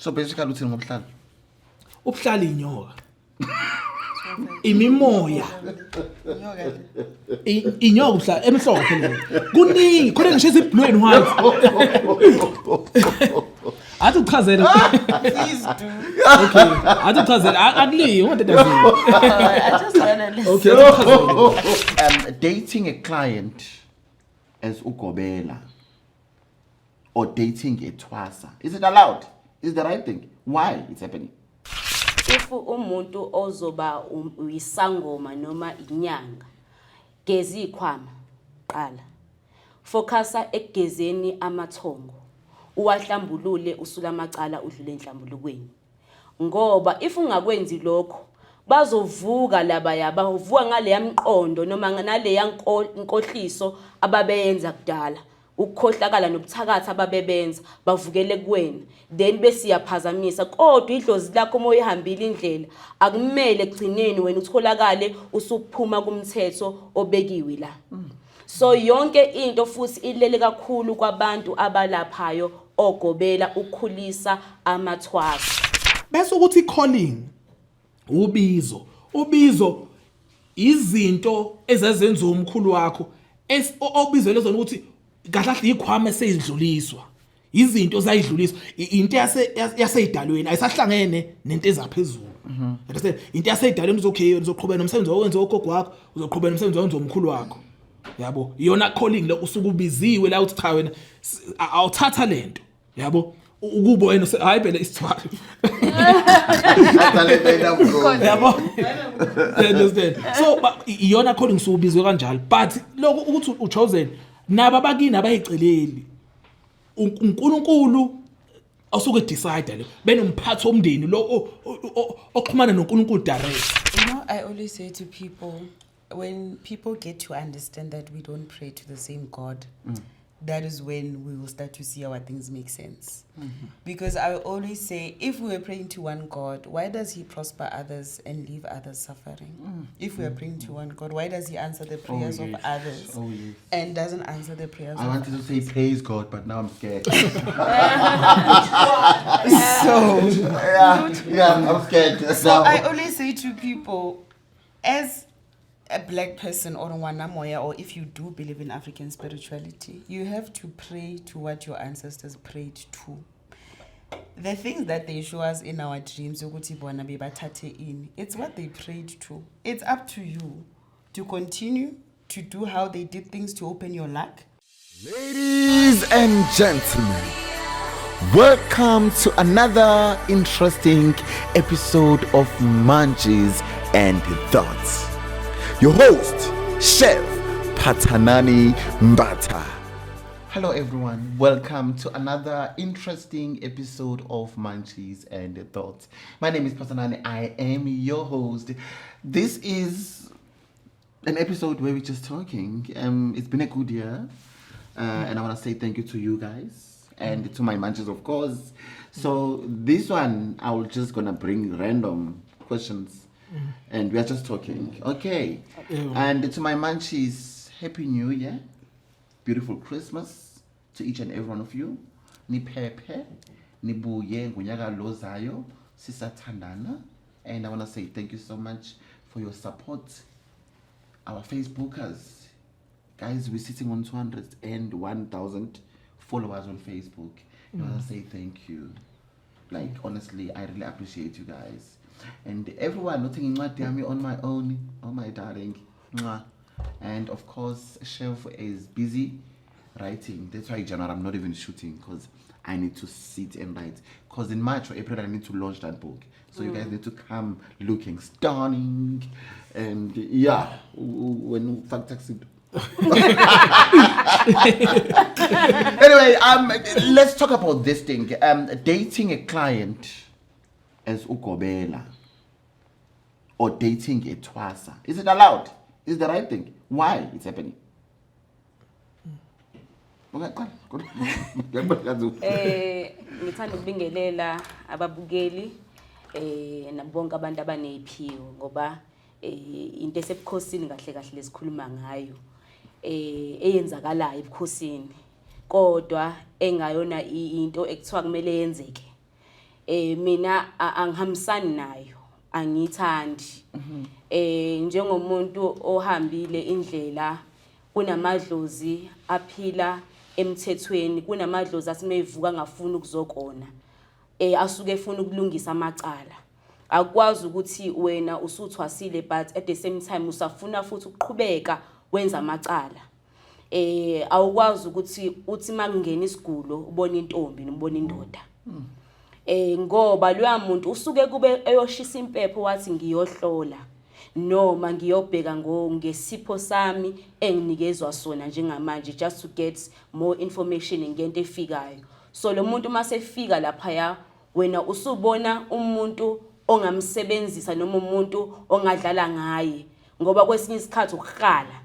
So basically uthini ngobuhlali? Ubuhlali inyoka. Imimoya. Inyoka ubuhlali emhlophe le. Kuningi khona ngishisa iblue and white. Athi uchazela. Please do. Okay. Athi uchazela akuliyo what does it? I just wanna listen. Okay. Dating a client as ugobela or dating a twasa. Is it allowed? Is it the right thing? Why it's happening? If umuntu ozoba uyisangoma noma inyanga gezi ikhwama qala focusa ekugezeni amathongo uwahlambulule usula amacala udlule enhlambulukweni ngoba if ungakwenzi lokho bazovuka laba yabavuka ngale yamqondo noma nale yankohliso ababeyenza kudala ukukhohlakala nobuthakatha ababebenza bavukele kuwena then besiyaphazamisa kodwa idlozi lakho moyihambile indlela akumele egcineni wena utholakale usuphuma kumthetho obekiwe la so yonke into futhi ilele kakhulu kwabantu abalaphayo ogobela ukukhulisa amathwasa Bese ukuthi calling ubizo izinto ezazenza umkhulu wakho obizwe lezona ukuthi kahle ikhwama seyidluliswa izinto zayidluliswa into yaseyidalweni ayisahlangene nento ezaphezulu understand into yaseyidalweni okay uzoqhubeka nomsebenzi owenza ogogo wakho uzoqhubeka nomsebenzi owenza umkhulu wakho yabo iyona calling la usuku ubiziwe la uthi cha wena awuthatha lento yabo ukubo wena hayi phela isithwala yabo understand so iyona calling subizwe kanjalo but lokho ukuthi uchosen naba bakini abayiceleli uNkulunkulu asuke decide le benomphathi omndeni lo oxhumana noNkulunkulu direct. You know, I always say to people, when people get to understand that we don't pray to the same God, that is when we will start to see our things make sense. Because I always say, if we are praying to one God, why does he prosper others and leave others suffering? If we are praying to one God, why does he answer the prayers of others and doesn't answer the prayers of others? I wanted to say praise God, but now I'm scared. I'm scared. So I always say to people, as a black person or Wanamoya, or if you do believe in African spirituality, you have to pray to what your ancestors prayed to. The things that they show us in our dreams, it's what they prayed to. It's up to you to continue to do how they did things to open your luck. Ladies and gentlemen, welcome to another interesting episode of Munchies and Thoughts. Your host, Chef Patanani Mbata. Hello everyone, welcome to another interesting episode of Munchies and Thoughts. My name is Patanani, I am your host. This is an episode where we're just talking. It's been a good year, and I want to say thank you to you guys and to my Munchies, of course. So this one, I was just gonna bring random questions. And we are just talking. Okay. And to my Munchies, Happy New Year. Beautiful Christmas to each and every one of you. Ni pepe, ni buye, ngunyaka lozayo, sisathandana. And I want to say thank you so much for your support. Our Facebookers. Guys, we're sitting on 201,000 followers on Facebook. I want to say thank you. Like, honestly, I really appreciate you guys. And everyone nothing on my own, oh my darling. And of course, Chef is busy writing. That's why January I'm not even shooting, because I need to sit and write. Because in March or April I need to launch that book. So you guys need to come looking stunning. And yeah, when fact succeed. Anyway, let's talk about this thing. Dating a client as ugobela or dating a twasa. Is it allowed? Is it the right thing? Why it's happening? Ngithanda ukubingelela ababukeli nabonke abantu abaneziphiwo ngoba into esebukhosini kahle kahle lesikhuluma ngayo eyenzakalayo ebukhosini kodwa engayona into ekuthiwa kumele yenzeke mina angihambisani nayo, angiyithandi. Njengomuntu ohambile indlela, kunamadlozi aphila emthethweni, kunamadlozi athi meyivuka ngafuna ukuzokona, asuke efuna ukulungisa amacala. Akwazi ukuthi wena usuthwasile but at the same time usafuna futhi ukuqhubeka wenza amacala. Awukwazi ukuthi uthi makungena isigulo ubona intombi nobona indoda. Ngoba loya muntu usuke kube eyoshisa impepho wathi ngiyohlola noma ngiyobheka ngesipho sami enginikezwa sona njengamanje just to get more information ngento efikayo. So lo muntu masefika lapha wena usubona umuntu ongamsebenzisa noma umuntu ongadlala ngaye ngoba kwesinye isikhathi ukukhala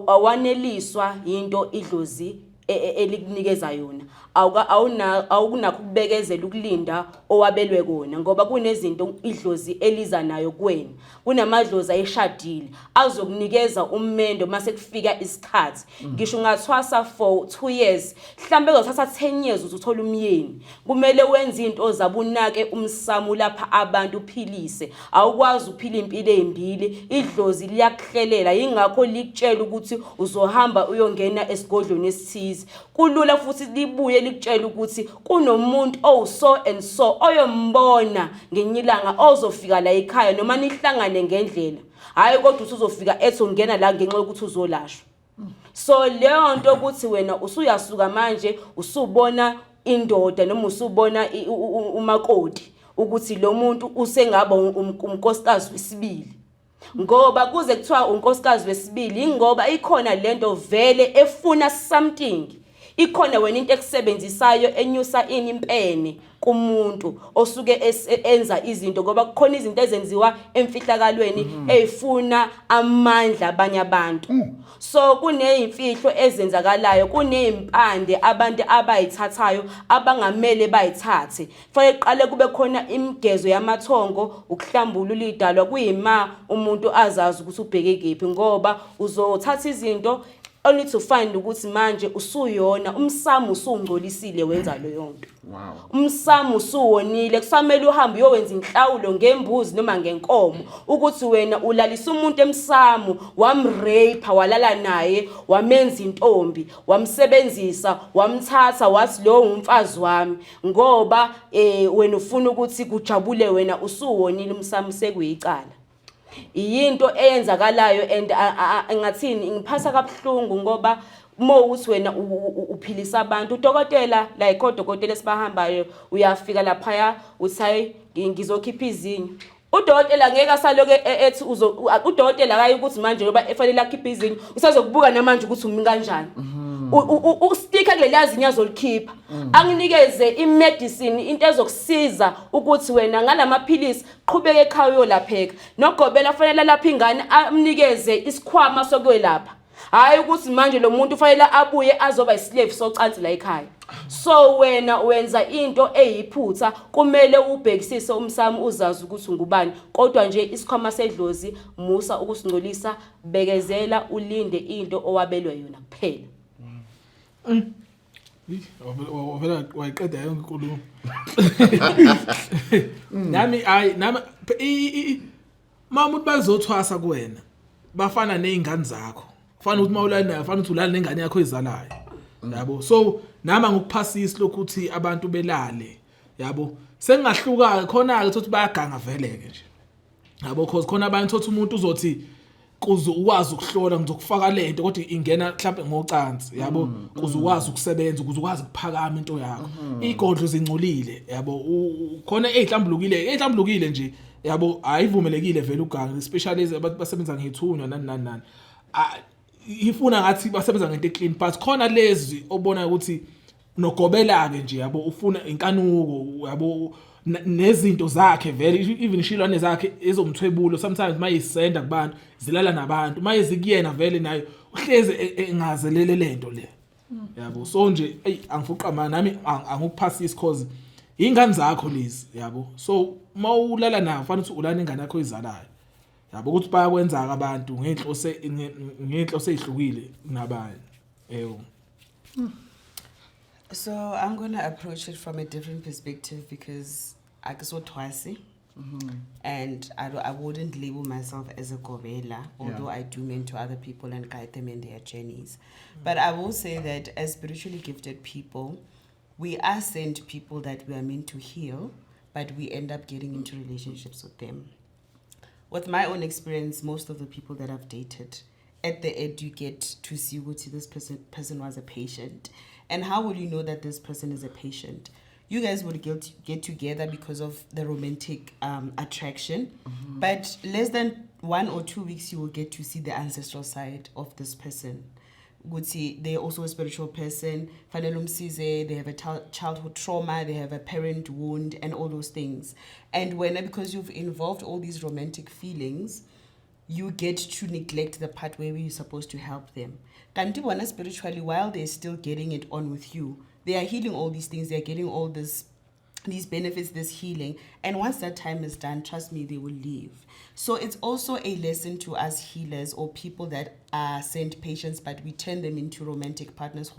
awaneliswa into idlozi elikunikeza yona. Awunakho ukubekezela ukulinda owabelwe kona ngoba kunezinto idlozi eliza nayo kuwena. Kunamadlozi ayeshadile azokunikeza ummendo mase kufika isikhathi. Ngisho ungathwasa for 2 years, mhlambe uzothatha 10 years uzothola umyeni. Kumele wenze into zabunake umsamo lapha abantu uphilise. Awukwazi uphila impilo ezimbili, idlozi liyakuhlelela ingakho likutshela ukuthi uzohamba uyongena esigodlweni esithize. Kulula futhi libuye likutshela ukuthi kunomuntu so and so oyombona ngenyilanga ozofika la ekhaya noma nihlangane ngendlela. Hayi kodwa usuzofika ethi ungena la ngenxa yokuthi uzolashwa. So leyo nto ukuthi wena usuyasuka manje usubona indoda noma usubona umakoti ukuthi lo muntu usengaba unkosikazi wesibili. Ngoba kuze kuthiwa unkosikazi wesibili ngoba ikhona lento vele efuna something. Ikhona wena into ekusebenzisayo enyusa impene kumuntu osuke enza izinto ngoba kukhona izinto ezenziwa emfihlakalweni ezifuna amandla abanye abantu. So kunezimfihlo ezenzakalayo, kunezimpande abantu abayithathayo abangamele bayithathe. Fanele iqale kube khona imigezo yamathongo ukuhlambulula idalwa kuyima umuntu azazi ukuthi ubheke kephi ngoba uzothatha izinto only to find ukuthi manje usuyona umsamo usungcolisile wenza leyo nto. Wow. Umsamo usuwonile kusamele uhambe uyowenza inhlawulo ngembuzi noma ngenkomo ukuthi wena ulalisa umuntu emsamo wamrape walala naye wamenza intombi wamsebenzisa wamthatha wathi lo umfazi wami ngoba wena ufuna ukuthi kujabule wena usuwonile umsamo sekuyicala. Iyinto eyenzakalayo and ngathini ngiphasa kabuhlungu ngoba uthi wena uphilisa abantu. Udokotela like odokotela esibahambayo uyafika lapha uthi hayi ngizokhipha izinyo. Udokotela ngeke asaloke ethi udokotela akayi ukuthi manje ngoba efanele akhiphe izinyo usazokubuka namanje ukuthi umi kanjani. Ustika kulelazi inyazo likhipha anginikeze imedicine into ezokusiza ukuthi wena ngalamaphilisi qhubeke ekhaya uyolapheka nogobela fanele lapha ingane amnikeze isikhwama sokwelapha. Hayi ukuthi manje lo muntu fanele abuye azoba islave socansi la ekhaya. So wena wenza into eyiphutha kumele ubhekisise umsamo uzazi ukuthi ngubani kodwa nje isikhwama sedlozi musa ukusingcolisa bekezela ulinde into owabelwe yona kuphela. Wavela wayiqeda yonke inkulumo. Nami mama uthi bazothwasa kuwena bafana nezingane zakho. Kufanele ukuthi mawulana kufanele ukuthi ulale nengane yakho ezalayo. Yabo. So nama ngokuphasisa lokuthi abantu belale. Yabo. Sengahluka khona ke ukuthi bayaganga veleke nje. Yabo because khona abantu ukuthi umuntu uzothi kuze ukwazi ukuhlola ngizokufaka lento kodwa ingena mhlawumbe ngocansi yabo kuze ukwazi ukusebenza kuze ukwazi ukuphakama into yakho igodlo zingcolile yabo khona ezihlambulukile nje yabo ayivumelekile vele uganga especially abantu basebenza ngethunywa nani ifuna ngathi basebenza ngento eclean but khona lezi obona ukuthi nogobela ke nje yabo ufuna inkanuko yabo nezinto zakhe vele even ishilwane zakhe ezomthwebulo sometimes mayisenda kubantu zilala nabantu mayezikuyena vele nayo uhleze engazelele lento le yabo so nje angifuqa manje nami angikuphasisi cause ingane zakho lezi yabo so mawulala nayo kufanele ukuthi ulana ingane yakho izalayo yabo ukuthi bayakwenza abantu ngenhlose ezihlukile nabanye So I'm gonna approach it from a different perspective because I saw twice, and I wouldn't label myself as a Govela, although I do mentor other people and guide them in their journeys. But I will say that as spiritually gifted people, we are sent people that we are meant to heal, but we end up getting into relationships with them. With my own experience, most of the people that I've dated, at the end you get to see what this person was a patient. And how will you know that this person is a patient? You guys would get together because of the romantic attraction, but less than 1 or 2 weeks you will get to see the ancestral side of this person. Would see they're also a spiritual person. They have a childhood trauma, they have a parent wound, and all those things. And because you've involved all these romantic feelings, you get to neglect the part where you're supposed to help them. Kanti spiritually, while they're still getting it on with you, they are healing all these things, they're getting all these benefits, this healing. And once that time is done, trust me, they will leave. So it's also a lesson to us healers or people that are sent patients, but we turn them into romantic partners.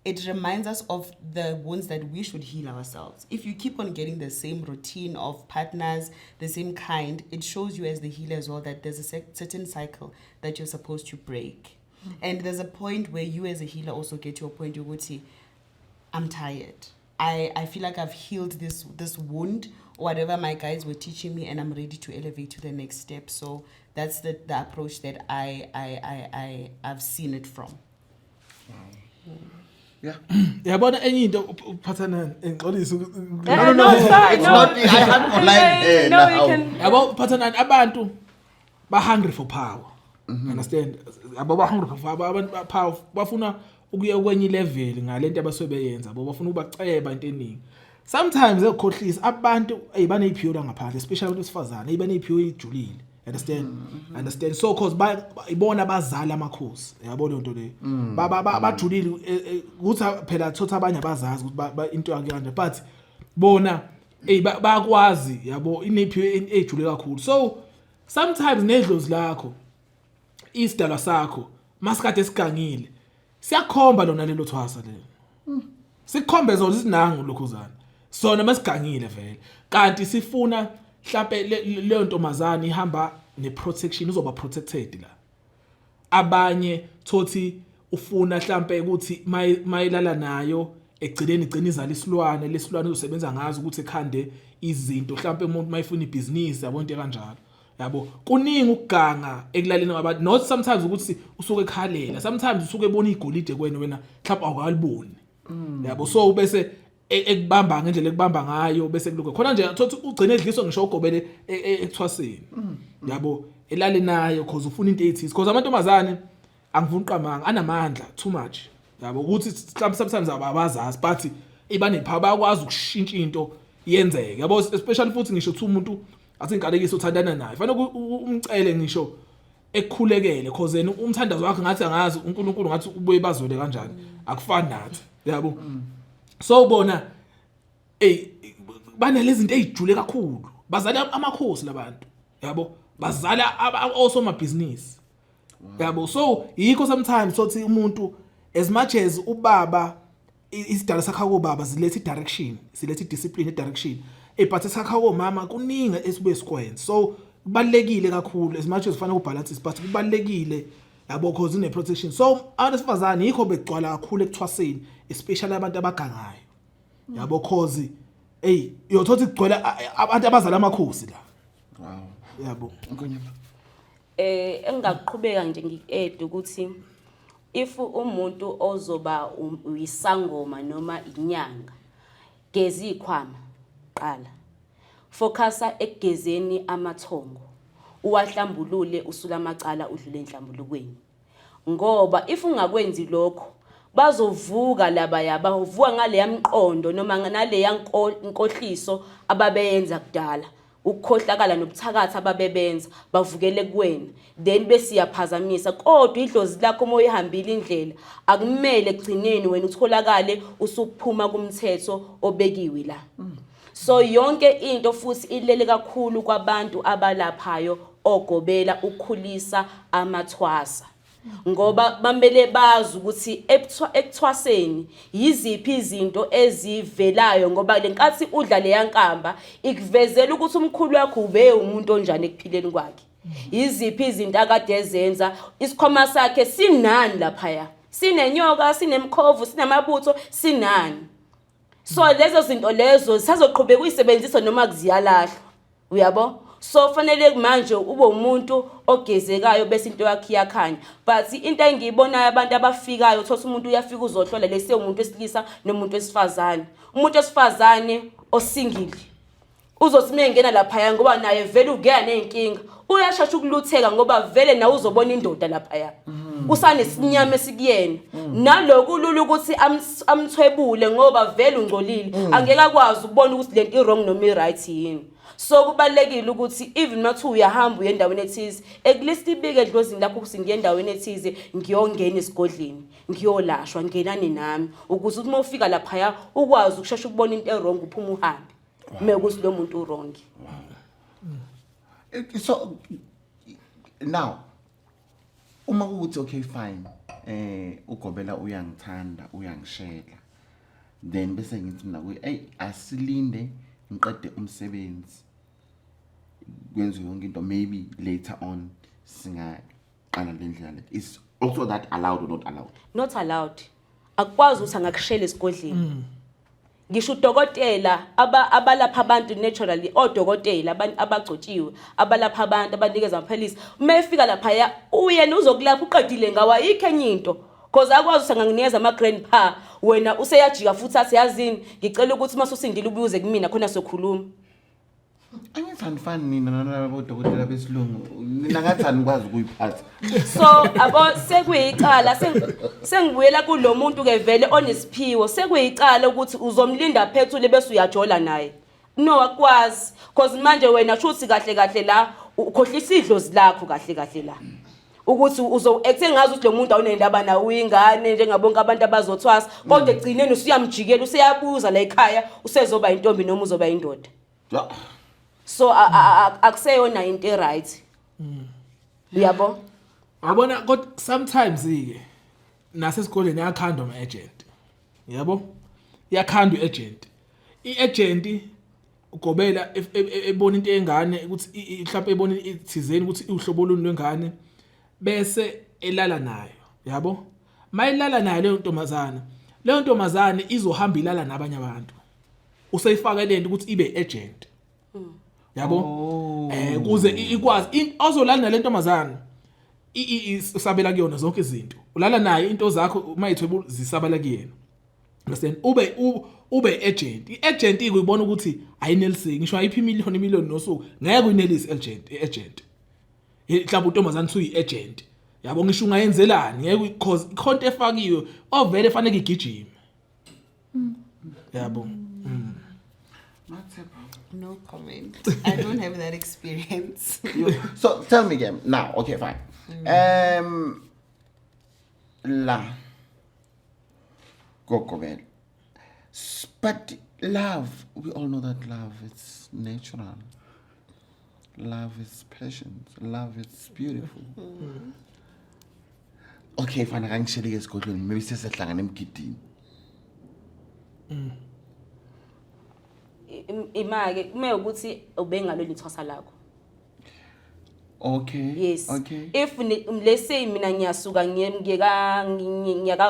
It reminds us of the wounds that we should heal ourselves. If you keep on getting the same routine of partners, the same kind, it shows you as the healer as well that there's a certain cycle that you're supposed to break. And there's a point where you as a healer also get to a point where you would say, I'm tired. I feel like I've healed this wound or whatever my guides were teaching me, and I'm ready to elevate to the next step. So that's the approach that I've seen it from. Yeah. Yabona enye into uphathanani engixolisa No, sorry, It's no. not me. I have no line here No, now. we can. yabo uphathanani abantu ba hungry for power. Understand? Abo ba hungry for power, abantu ba power bafuna ukuya kwenye level ngalento abasebenza, bafuna ukubaceba into eningi. Sometimes ekhohlisa abantu baneziphiwo ngaphandle, especially abantu besifazane, baneziphiwo ejulile. Understand? So cause ibona bazala amakhosi. Yabo lento le. Bajulile ukuthi phela thotha abanye abazazi ukuthi into yakhe but bona bakwazi yabo inephiwo ejule kakhulu. So sometimes nedlozi lakho isidalwa sakho masikade sigangile siyakhomba lona lelo thwasa lelo. Sikhombe zona isinangu lokhuzana. Sona masigangile vele. Kanti sifuna mhlawumbe leyo ntombazana ihamba neprotection, uzoba protected la. Abanye thothi ufuna mhlawumbe ukuthi mayilala nayo egcineni igcina izala isilwane, lesilwane uzosebenza ngazo ukuthi ekhande izinto. Mhlawumbe umuntu mayifuna ibusiness yabo into kanjalo. Yabo kuningi ukuganga ekulaleni ngabantu. Not sometimes ukuthi usuke ekhalela, sometimes usuke ebona igolide kwena wena mhlawumbe awukaliboni. Yabo so bese ekubamba ngendlela ekubamba ngayo bese kuloko khona nje thothi ugcine edliswa ngisho ugobele ekuthwaseni. Yabo elale nayo cause ufuna into ethisi, cause amantombazane angifuni uqamanga anamandla too much. Yabo ukuthi sometimes abazazi but ibanepha bayakwazi ukushintsha into yenzeke. Yabo especially futhi ngisho ukuthi umuntu athi inkalekisa uthandana naye fanele umcele ngisho ekukhulekele cause yena umthandazo wakhe ngathi angazi uNkulunkulu ngathi ubuye bazwele kanjani, akufani nathi. Yabo so bona banalezi zinto ezijule kakhulu, bazala amakhosi labantu. Yabo bazala also ma business. Yabo so yikho sometimes sothi umuntu as much as ubaba isidala sakhe kubaba zilethe direction, zilethe discipline direction, but sakhe mama kuningi esibe sikwenza. So kubalekile kakhulu as much as ufana ubalance but kubalekile yabo cause ine protection. So abesifazane yikho begcwala kakhulu ekuthwaseni, especially abantu abagangayo. Yabo cause uyothothi kugcwala abantu abazala amakhosi la. Wow. Yabo. Engaqhubeka nje ngikede ukuthi if umuntu ozoba uyisangoma noma inyanga geza ikhwama qala, focusa ekugezeni amathongo, uwahlambulule usula amacala udlule enhlambulukweni. Ngoba if ungakwenzi lokho bazovuka laba yabavuka ngale yamqondo noma nale yankohliso ababeyenza kudala, ukukhohlakala nobuthakathi ababebenza bavukele kuwena, then besiyaphazamisa. Kodwa idlozi lakho moyihambile indlela akumele egcineni wena utholakale usuphuma kumthetho obekiwe la. So yonke into futhi ilele kakhulu kwabantu abalaphayo ogobela ukukhulisa amathwasa. ngoba bamele bazi ukuthi ekuthwaseni yiziphi izinto ezivelayo ngoba lenkathi udla le yankamba ikuvezela ukuthi umkhulu wakho ube umuntu onjani ekuphileni kwakhe. Yiziphi izinto akade ezenza isikhoma sakhe sinani lapha sinenyoka sinemkhovu sinamabutho sinani. So lezo zinto lezo sazoqhubeka uyisebenzisa noma kuziyalahlwa uyabo. So fanele manje ube umuntu ogezekayo bese into yakhe iyakhanya. But into engiyibonayo abantu abafikayo uthola umuntu uyafika uzohlola lese umuntu wesilisa nomuntu wesifazane. Umuntu wesifazane osingile uzothi mengena lapha ngoba naye vele ugena nenkinga uyashasha ukulutheka ngoba vele nawe uzobona indoda lapha usane sinyama esikuyena naloku lulu ukuthi amthwebule ngoba vele ungcolile angeke akwazi ukubona ukuthi lento i-wrong noma i-right yini. So kubalekile ukuthi even mathi uyahamba uye endaweni ethize ekulist ibike edlozini lapho kusingiye endaweni ethize ngiyongena esigodleni ngiyolashwa ngenani nami ukuze uma ufika lapha ukwazi ukushesha ukubona into e-wrong uphuma uhambe mekuthi lo muntu u-wrong. So now uma kuthi okay fine ugobela uyangithanda uyangishela then bese ngithi mina kuyi hey asilinde ngiqede umsebenzi kwenziwe yonke into maybe later on singaqala lendlela le is also that allowed or not allowed? Not allowed. Akwazi ukuthi angakushela esigodleni. Ngisho udokotela abalapha abantu naturally odokotela abagcotshiwe abalapha abantu abanikeza amaphilisi uma efika lapha uyena uzokulapha uqedile ngawa yikho enye into because akwazi ukuthi anganginikeza ama grandpa wena useyajika futhi athi yazini ngicela ukuthi masusindile ubuze kumina khona sokhuluma. Angifani nina nalabo dokotela besilungu nina ngathani kwazi ukuyiphatha. So abo sekuyicala sengibuyela kulo muntu ke vele onesiphiwo sekuyicala ukuthi uzomlinda phethule bese uyajola naye. No akwazi because manje wena shuthi kahle la ukhohlisa idlozi lakho kahle la. Ukuthi ekuthengazi ukuthi lo muntu awunendaba nawe uyingane njengabonke abantu abazothwasa kodwa egcineni usuyamjikela useyabuza la ekhaya usezoba intombi noma uzoba indoda. So akuseyona into right. Uyabo? Yabona kodwa sometimes ke nasesikoleni yakhandwa ama agent. Yabo? Yakhandwa agent. I-agent ugobela ebona into engane ukuthi mhlawumbe ebona ithizeni ukuthi uhlobo luni lwengane bese elala nayo. Yabo? Mayilala nayo leyo ntombazana izohamba ilala nabanye abantu. Useyifaka lento ukuthi ibe agent. Yabo kuze ikwazi ozolala nalento mazana isabela kuyona zonke izinto ulala naye into zakho mayithwebula zisabela kuyena understand ube agent i-agent ikuyibona ukuthi ayinelisi ngisho ayiphi imiliyoni nosuku ngeke uyinelisi agent mhlawumbe untombazana uyi agent yabo ngisho ungayenzelani ngeke because ikhonto efakiwe ovele efanele igijime yabo. No comment. I don't have that experience. So tell me again now. Okay, fine. But love, we all know that love is natural. Love is patient. Love is beautiful. Okay, fine. I'm going to go to maybe sesehlangana emgidini. Imake kume ukuthi ubengalona ithwasa lakho. Okay. Yes. Okay. If let's say mina ngiyasuka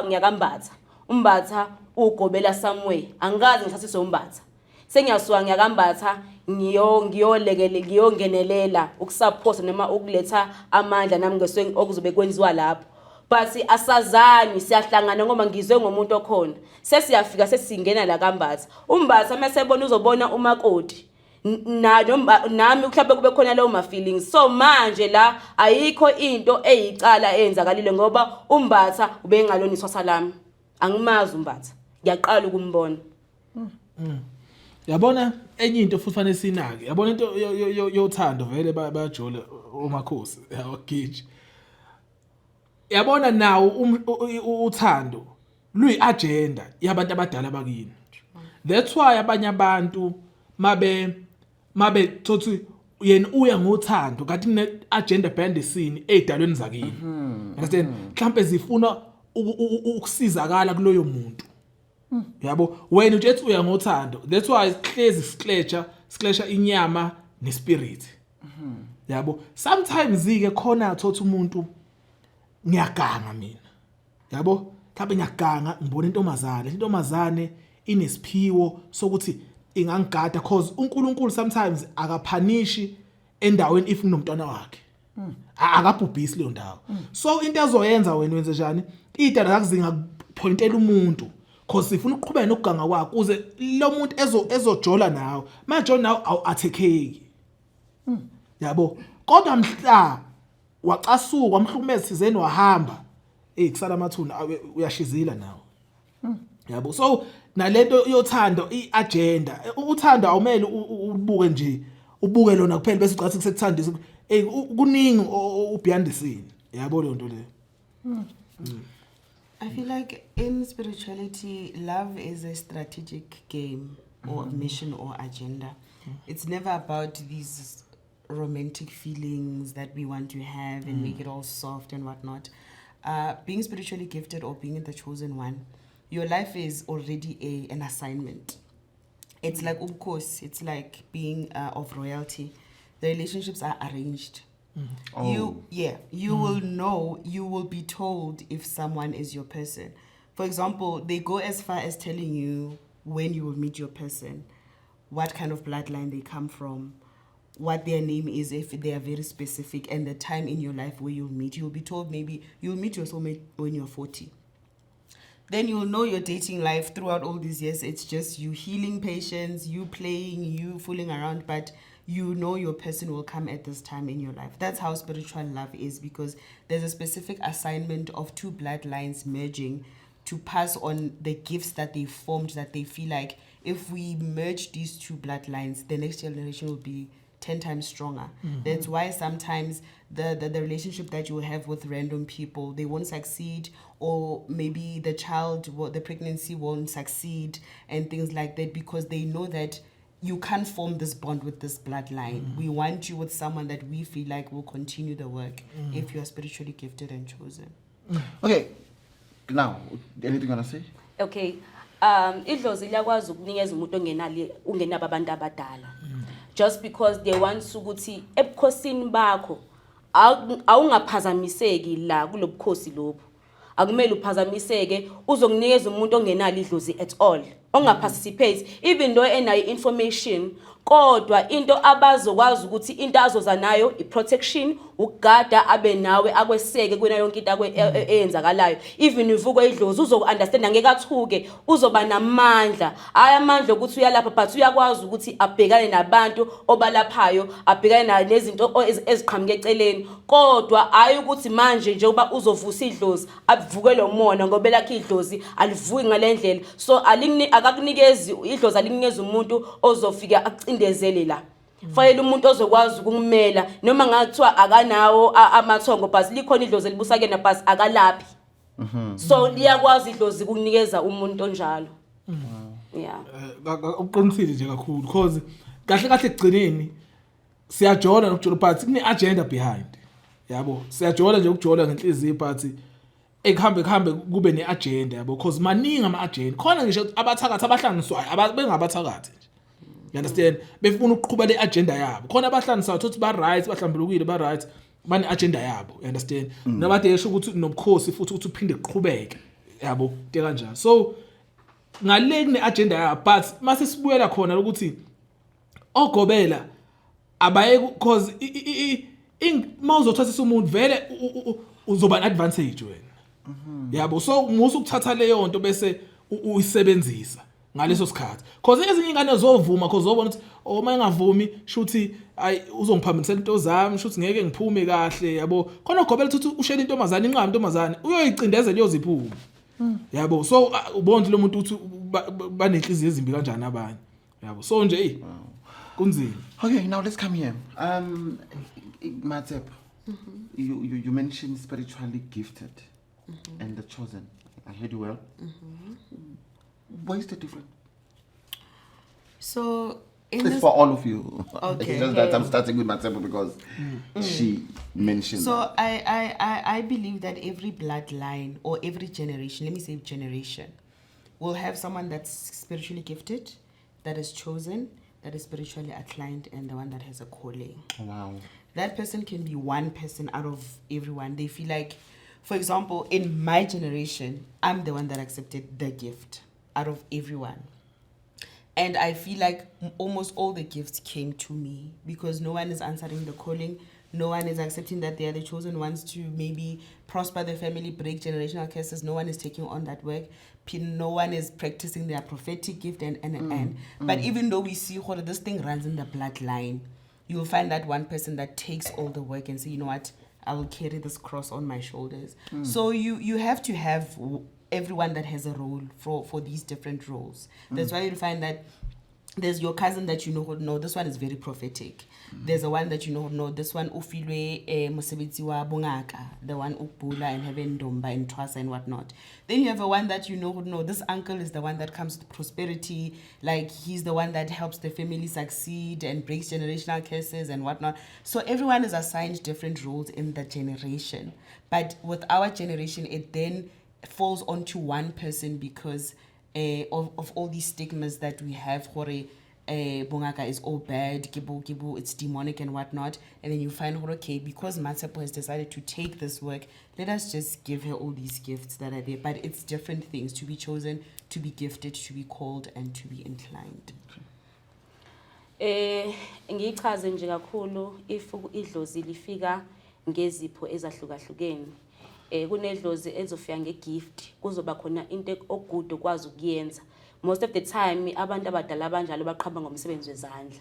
ngiyakambatha. Umbatha ugobela somewhere. Angazi ngithathise umbatha. Sengiyasuka ngiyakambatha ngiyongenelela ukusupport noma ukuletha amandla nami ngeswe okuzobe kwenziwa lapho. But asazani siyahlangana ngoba ngizwe ngomuntu okhona sesiyafika sesingena la kambatha umbatha mesebona uzobona umakoti nami mhlawumbe kube khona lawo ma feelings so manje la ayikho into eyicala eyenzakalile ngoba umbatha ubengalona iswasa lami angimazi umbatha ngiyaqala ukumbona. Yabona enye into futhi fanele sinake yabona into yothando vele bayajola umakhosi yawagiji. Yabona nawo uthando luyi agenda yabantu abadala bakini. That's why abanye abantu mabe thothi yena uya ngothando kanti kune agenda behind scene edalweni zakini. Understand? Mhlambe zifuna ukusizakala kuloyo muntu. Yabo wena ujethi uya ngothando. That's why hlezi siklesha inyama nespirit. Yabo sometimes ke khona athothi umuntu ngiyaganga mina. Yabo mhlawumbe ngiyaganga ngibona intombazane inesiphiwo sokuthi ingangigada cause uNkulunkulu sometimes akaphanishi endaweni if kunomntwana wakhe. Akabhubhisi leyo ndawo. So into azoyenza wena wenze njani? Idala zakuzinga pointela umuntu cause ifuna ukuqhubeka nokuganga kwakhe uze lo muntu ezojola nawe. Majola nawe awathekeki. Yabo kodwa mhla wacasuka wamhlumeza sizeni wahamba kusala amathuna uyashizila nawo. Yabo so nalento yothando iagenda uthando awumele ubuke nje ubuke lona kuphela bese ucathi kusekuthandisa kuningi behind the scene. Yabo le nto le. I feel like in spirituality, love is a strategic game or mission or agenda. It's never about these romantic feelings that we want to have and make it all soft and whatnot. Being spiritually gifted or being the chosen one, your life is already an assignment. It's like course, it's like being of royalty. The relationships are arranged. You will know, you will be told if someone is your person. For example, they go as far as telling you when you will meet your person, what kind of bloodline they come from, what their name is if they are very specific, and the time in your life where you'll meet. You'll be told maybe you'll meet your soulmate when you're 40. Then you'll know your dating life throughout all these years. It's just you healing patients, you playing, you fooling around, but you know your person will come at this time in your life. That's how spiritual love is, because there's a specific assignment of two bloodlines merging to pass on the gifts that they formed, that they feel like if we merge these two bloodlines, the next generation will be 10 times stronger. That's why sometimes the relationship that you have with random people, they won't succeed, or maybe the pregnancy won't succeed and things like that, because they know that you can't form this bond with this bloodline. We want you with someone that we feel like will continue the work if you are spiritually gifted and chosen. Okay, now, anything you want to say? Okay. Idlozi liyakwazi ukunikeza umuntu ongenabo abantu abadala. Just because they want ukuthi ebukhosini bakho awungaphazamiseki la kulobukhosi lobo. Akumele uphazamiseke uzokunikeza umuntu ongenalo idlozi at all. Ongaparticipate even though enayo information, kodwa into abazokwazi ukuthi into azoza nayo iprotection, ukugada abe nawe akweseke kwena yonke into eyenzakalayo. Even ivuko idlozi uzokunderstand ngeke athuke, uzoba namandla. Ayamandla ukuthi uyalapha but uyakwazi ukuthi abhekane nabantu obalaphayo, abhekane nezinto eziqhamuke eceleni. Kodwa ayi ukuthi manje nje uba uzovusa idlozi avuke lo mona ngoba lakhe idlozi alivuki ngalendlela. So akakunikezi idlozi alinikeza umuntu ozofika acindezele la. Fanele umuntu ozokwazi ukumela noma ngathiwa akanawo amathongo but likhona idlozi elibusake na but akalaphi. So liyakwazi idlozi ukunikeza umuntu onjalo. Yeah. Uqinisile nje kakhulu because kahle ekugcineni siyajola nokujola but kune agenda behind. Yabo siyajola nje ukujola ngenhliziyo but ekuhambe kube neagenda yabo because maningi ama-agenda khona ngisho abathakathi abahlanganiswayo bengabathakathi nje. You understand? Befuna ukuqhubeka le agenda yabo. Khona abahlanganisayo ukuthi ba right, bahlambulukile ba right, bane agenda yabo. You understand? Nabade yesho ukuthi nobukhosi futhi ukuthi uphinde kuqhubeke. Yabo into kanjalo. So ngale kune agenda yabo but mase sibuyela khona ukuthi ogobela abaye because mawuzothathisa umuntu vele uzoba an advantage wena. Yabo so musu ukuthatha leyo nto bese uyisebenzisa ngaleso sikhathi because ezinye ingane zovuma because zobona ukuthi uma engavumi shuthi ay uzongiphambisela into zami shuthi ngeke ngiphume kahle yabo khona ugobela ukuthi ushela intombazane inqaba intombazane uyoyicindezela iyoziphuma. Yabo so ubona lo muntu uthi banenhliziyo ezimbi kanjani abanye. Yabo so nje kunzima. Okay, now let's come here. Matsep, you mentioned spiritually gifted and the chosen. I heard you well. What is the difference? So In It's this- for all of you. Okay. It's just that I'm starting with Matsepo because she mentioned So that. I believe that every bloodline or every generation, let me say generation, will have someone that's spiritually gifted, that is chosen, that is spiritually inclined, and the one that has a calling. Wow. That person can be one person out of everyone. They feel like, for example, in my generation, I'm the one that accepted the gift out of everyone. And I feel like almost all the gifts came to me because no one is answering the calling. No one is accepting that they are the chosen ones to maybe prosper the family, break generational curses. No one is taking on that work. No one is practicing their prophetic gift and. But even though we see how this thing runs in the bloodline, you'll find that one person that takes all the work and say, you know what, I will carry this cross on my shoulders. So you have to have everyone that has a role for these different roles. That's why you'll find that there's your cousin that you know, no, this one is very prophetic. There's a one that you know, no, this one ufilwe mosebetsi wa bongaka, the one ukbula and heaven domba and twasa and whatnot. Then you have a one that you know, no, this uncle is the one that comes with prosperity, like he's the one that helps the family succeed and breaks generational curses and whatnot. So everyone is assigned different roles in the generation. But with our generation, it then falls onto one person because of all these stigmas that we have. Bongaka is all bad, Gibu, it's demonic and whatnot. And then you find, okay, because Matsepo has decided to take this work, let us just give her all these gifts that are there. But it's different things: to be chosen, to be gifted, to be called, and to be inclined. Ngichaze nje kakhulu if idlozi lifika ngezipho ezahlukahlukene. Kunedlozi ezofika ngegift, kuzoba khona into okude okwazi ukuyenza. Most of the time abantu abadala abanjalo baqhamba ngomsebenzi wezandla.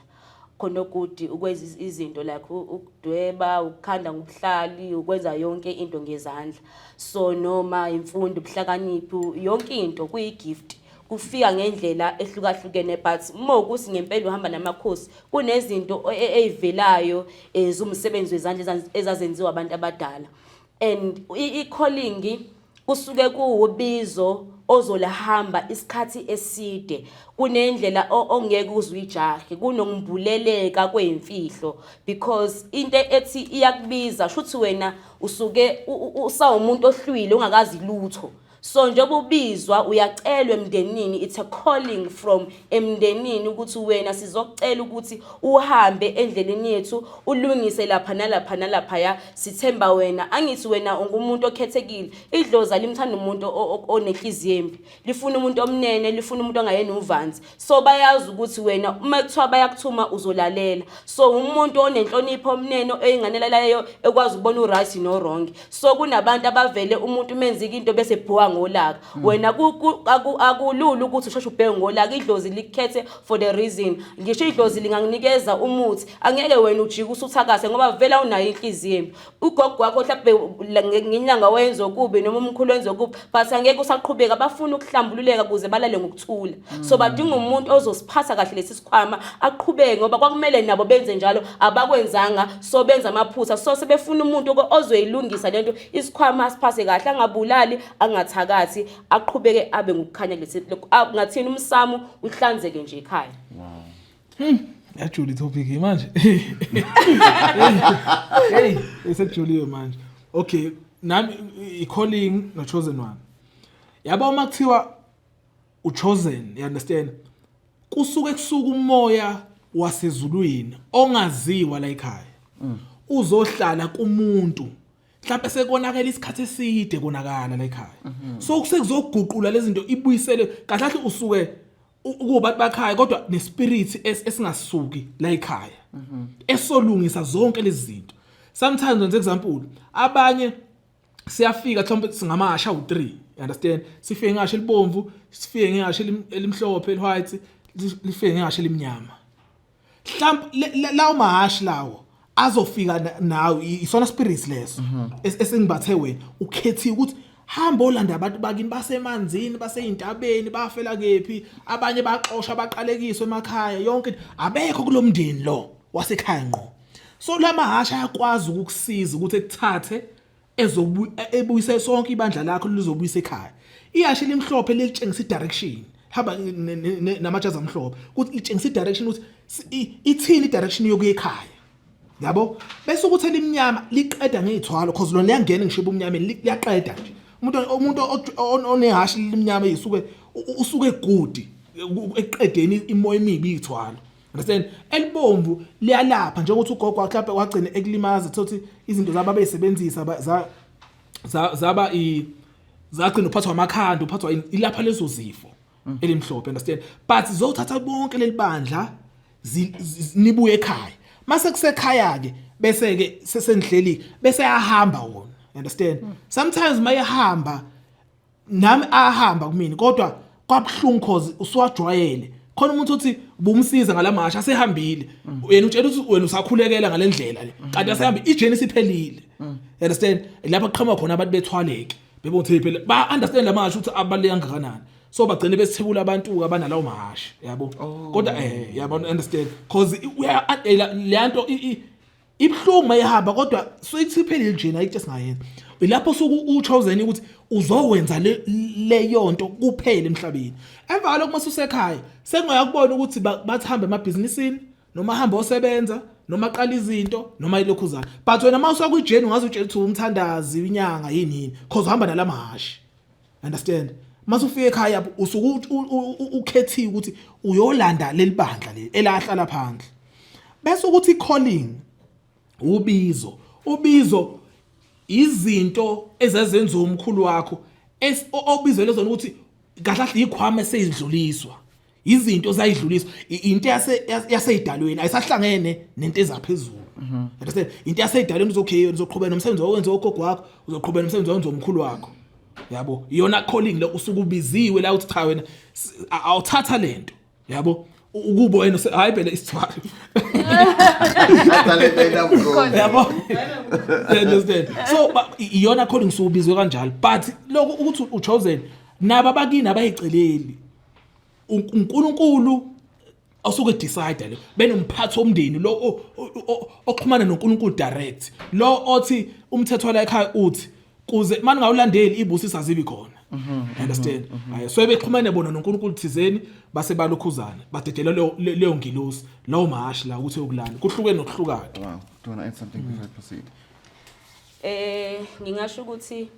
Khona ukuthi ukwenza izinto like ukudweba, ukukhanda ngobuhlali, ukwenza yonke into ngezandla. So noma imfundo, ubuhlakaniphi, yonke into kuyigift. Kufika ngendlela ehlukahlukene, but mokuthi ngempela uhamba namakhosi kunezinto ezivelayo ezumsebenzi wezandla ezazenziwa abantu abadala. And i-calling kusuke kuwubizo ozolahamba isikhathi eside, kunendlela ongeke uzwijahe, kunombuleleka kwemfihlo, because into ethi iyakubiza shuthi wena usuke usawumuntu ohlwile ungakazi lutho. So njengoba ubizwa uyacelwa emndenini, it's a calling from emndenini ukuthi wena sizokucela ukuthi uhambe endleleni yethu ulungise lapha nalapha nalapha ya, sithemba wena. Angithi wena ungumuntu okhethekile. Idlozi limthanda umuntu onenhliziyo embi, lifuna umuntu omnene, lifuna umuntu ongayena uvanzi. So bayazi ukuthi wena uma kuthiwa bayakuthuma uzolalela. So umuntu onenhlonipho omnene eyinganelelayo ekwazi ukubona uright no wrong. So kunabantu abavele umuntu menzika into bese bhuwa ngolaka. Wena akulula ukuthi usheshe ubheke ngolaka. Idlozi likhethe for the reason. Ngisho idlozi linganginikeza umuthi, angeke wena ujike usuthakase ngoba vela unayo inhliziyo embi. Ugogo wakho mhlawumbe nginyanga wenza okubi noma umkhulu wenza okubi, but angeke usaqhubeka, bafuna ukuhlambululeka kuze balale ngokuthula. So badinga umuntu ozosiphatha kahle lesi sikhwama aqhubeke ngoba kwakumele nabo benze njalo abakwenzanga, so benza amaphutha. So sebefuna umuntu ozoyilungisa lento, isikhwama asiphase kahle, angabulali, angathakathi, aqhubeke abe ngokukhanya lesi ngathini umsamo uhlanzeke nje ekhaya. Yajuli topic manje. Hey, esejuliwe manje. Okay, nami i-calling no chosen one. Yaba uma kuthiwa uchosen, you understand? Kusuke kusuka umoya wasezulwini ongaziwa la ekhaya. Uzohlala kumuntu. Mhlawumbe sekonakela isikhathi eside konakala la ekhaya. So kusekuzoguqula lezi zinto ibuyisele kahle kahle usuke ukuba bakhaya kodwa nespirit esingasuki la ekhaya. Esolungisa zonke lezi zinto. Sometimes for example, abanye siyafika mhlawumbe singamasha u3, you understand? Sifike ngasho libomvu, sifike ngasho elimhlophe white, lifike ngasho elimnyama. Mhlawumbe lawo mahashi lawo azofika nawe isona spirits leso esengibathe wena ukhethi ukuthi hamba olanda abantu bakini basemanzini, baseyintabeni, bafela kephi, abanye baxoshwa baqalekiswe emakhaya, yonke abekho kulomndeni lo wasekhaya ngqo. So lamahasha ayakwazi ukukusiza ukuthi ekuthathe ebuyise sonke ibandla lakho lizobuyisa ekhaya. Iyashi limhlophe litshengisa direction, hamba namajazi amhlophe ukuthi litshengisa direction ukuthi ithini idirection yokuya ekhaya yabo bese ukuthi elimnyama liqeda ngezithwalo cause lona liyangena ngishiba umnyameni liyaqeda nje umuntu onehashi limnyama usuke good eqedeni imoya emibi izithwalo understand elibomvu liyalapha njengokuthi ugogo mhlawumbe wagcina ekulimaza thothi izinto zababeyisebenzisa zaba zagcina uphathwa amakhanda uphathwa ilapha lezo zifo elimhlophe understand but zothatha bonke lelibandla nibuye ekhaya mase kusekhaya ke bese ke sesendleli bese ayahamba wona understand sometimes mayehamba nami ahamba kumini kodwa kwabhlungu cause usuwajwayele khona umuntu uthi ubumsiza ngalamasha asehambile yena utshela ukuthi wena usakhulekela ngalendlela le kanti asehambi ijeni siphelile understand lapha qhamuka khona abantu bethwaleke bebothi phela ba understand lamasha ukuthi abaleka kangakanani so bagcine besithebula abantu abanalawo mahashi yabo kodwa yabo understand cause leyanto ibhlungu mayehamba kodwa soyithiphelile njena into esingayenza lapho soku uchosen ukuthi uzowenza leyonto kuphela emhlabeni emva lokho masusekhaya sengiyakubona ukuthi bathambe emabhizinisini noma hamba osebenza noma qala izinto noma ilokhuzana but wena mawusuka kujeni ungaze utshela ukuthi umthandazi inyanga yini cause uhamba nalamahashi understand masufika ekhaya usuku ukhethiwe ukuthi uyolanda lelibandla le elahlala phandle bese ukuthi calling ubizo izinto ezazenza umkhulu wakho obizwe lezona ukuthi kahle ikhwama eseyidluliswa izinto zayidluliswa into yaseyidalweni ayisahlangene nento ezaphezulu understand into yaseyidalweni uzokhe uzoqhubeka nomsebenzi owenza ogogo wakho uzoqhubeka nomsebenzi owenza umkhulu wakho yabo iyona calling lo usuku ubiziwe la uthi cha wena awuthatha lento yabo ukubo wena hayi phela isithwalo yabo understand so iyona calling sobizwe kanjalo but lokho ukuthi uchosen naba bakini abayiceleli uNkulunkulu osuke decide le benomphathi omndeni lo oxhumana noNkulunkulu direct lo othi umthetho la ekhaya uthi kuze manje ngawulandeli ibusisa zibi khona understand so bexhumane bona noNkulunkulu thizeni base balokhuzana badedela leyo ngilosi lawo mahashi la ukuthi yokulala kuhluke nokuhlukana wow do you want to add something before I proceed ngingasho ukuthi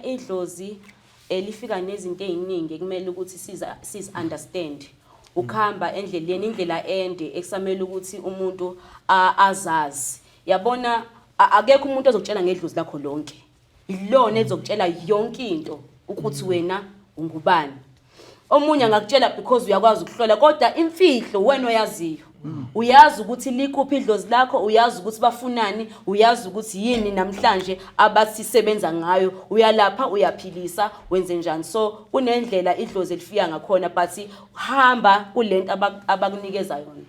idlozi lifika nezinto eziningi kumele ukuthi siz understand ukhamba endleleni indlela ende eksamela ukuthi umuntu azazi yabona akekho umuntu ozokutshela ngedlozi lakho lonke ilona ezokutshela yonke into ukuthi wena ungubani omunye angakutshela because uyakwazi ukuhlola kodwa imfihlo wena oyaziyo uyazi ukuthi likuphi idlozi lakho uyazi ukuthi bafunani uyazi ukuthi yini namhlanje abasisebenza ngayo uyalapha uyaphilisa wenze njani so kunendlela idlozi elifika ngakhona but hamba kulento abakunikeza yona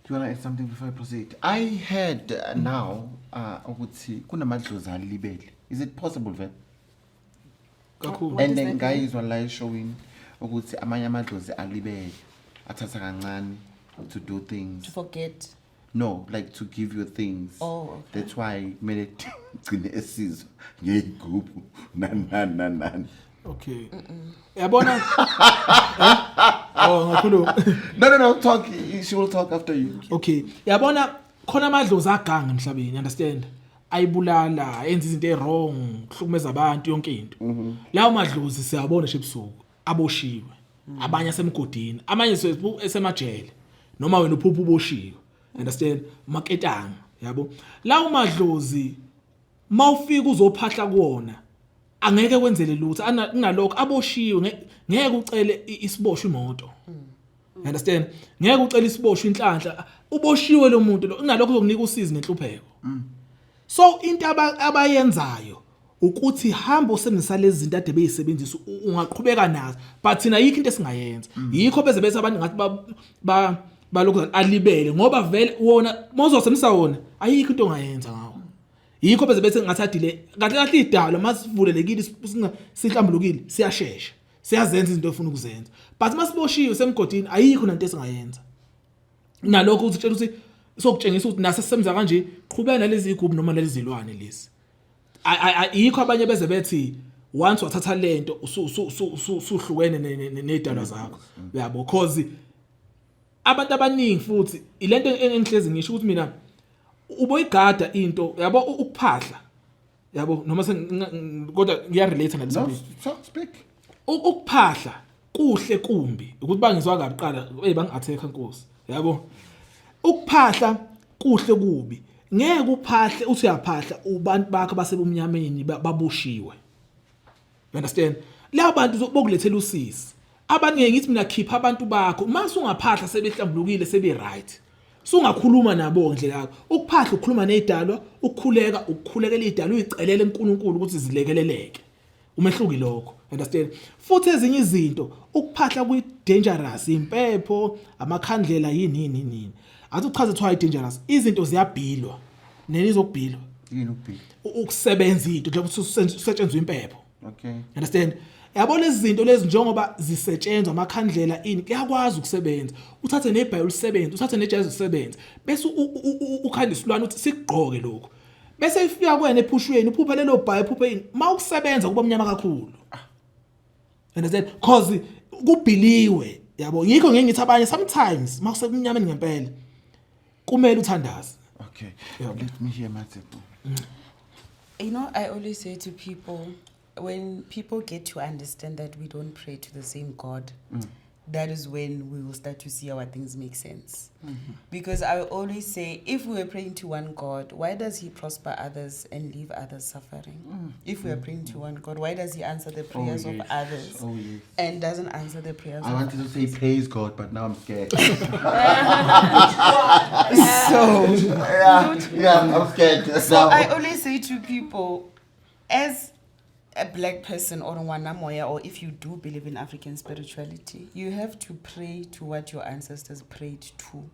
do you want to add something before I proceed I heard now ukuthi kunamadlozi alibele is it possible then and then guys were showing ukuthi amanye amadlozi alibele athatha kancane to do things to forget no like to give you things okay. That's why mele gcine esizwe ngegroup nan okay yabona ngakhuluma no talk she will talk after you okay yabona khona amadlozi aganga emhlabeni understand ayibulala enza izinto ezwrong kuhlukumeza abantu yonke into lawo madlozi siyabona shebusuku aboshiwe abanye asemgodini amanye esemajele noma wena uphupha uboshiwe understand maketanga yabo lawo madlozi mawufika uzophahla kuona angeke kwenzele lutho kunalokho aboshiwe ngeke ucele isiboshwe imoto understand ngeke ucele isiboshwe inhlanhla uboshiwe lo muntu lo kunalokho uzokunika usizi nenhlupheko so into abayenzayo ukuthi hamba usebenzisa lezi zinto ade beyisebenzisa ungaqhubeka nazo but thina yikho into esingayenza yikho beze bethi abantu ngathi balokho alibele ngoba vele wona mozosebenzisa wona ayikho into ongayenza ngawo yikho beze bethi ngathi adile kahle idalo masivulelekile sihlambulukile siyashesha siyazenza izinto efuna ukuzenza but masiboshiwe semgodini ayikho nanto esingayenza nalokho uzitshela ukuthi sokutshengisa ukuthi nase sisemza kanje qhubeka nalezi igroup noma lezi zilwane lezi ayikho abanye beze bethi once wathatha lento usuhlukene nedalo zakho yabo because abantu abaningi futhi ilento engihlezi ngisho ukuthi mina uboyigada into yabo ukuphahla yabo noma kodwa ngiyarelate No, nalesibili speak. ukuphahla kuhle kumbi ukuthi bangizwa kabiqala bangatheka Nkosi yabo ukuphahla kuhle kubi ngeke uphahle uthi uyaphahla ubantu bakho basebumnyameni babushiwe. You understand? La bantu bokulethela usisi abaningi ngithi mina khipha abantu bakho mase ungaphahla sebehlambulukile sebe right sungakhuluma nabo ngendlela yakho ukuphahla ukukhuluma nezidalwa ukukhulekela izidalwa uyicelele uNkulunkulu ukuthi zilekeleleke umehluki lokho. Understand? Futhi ezinye izinto ukuphahla kuyi dangerous impepho amakhandlela yini athi uchaze ukuthi why dangerous izinto ziyabhilwa nenizokubhilwa Yini ukubhila? ukusebenza into njengoba usetshenzwa impepho. Okay. Understand? Yabo lezi zinto lezi njengoba zisetshenzwa amakhandlela ini kuyakwazi ukusebenza uthathe neBhayibheli usebenza uthathe neJesu usebenza bese ukhanda isilwane uthi sigqoke lokho bese ifika kwena ephushweni uphupha lelo bhayi uphupha ini mawusebenza kuba mnyama kakhulu. Understand? Cause kubhiliwe yabo yikho ngeke ngithi abanye sometimes makusekumnyameni ngempela kumele uthandaze. Okay. Yeah. Let me hear Matsebo. You know, I always say to people, when people get to understand that we don't pray to the same God, that is when we will start to see how things make sense. Because I always say, if we are praying to one God, why does he prosper others and leave others suffering? If we are praying to one God, why does he answer the prayers of others Oh, yes. and doesn't answer the prayers I of wanted to say praise God, but now I'm scared. So, Yeah, I'm scared. so I always say to people, as a black person or Wanamoya, or if you do believe in African spirituality, you have to pray to what your ancestors prayed to.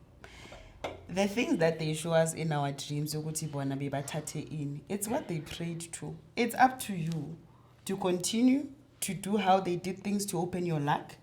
The things that they show us in our dreams, it's what they prayed to. It's up to you to continue to do how they did things to open your luck.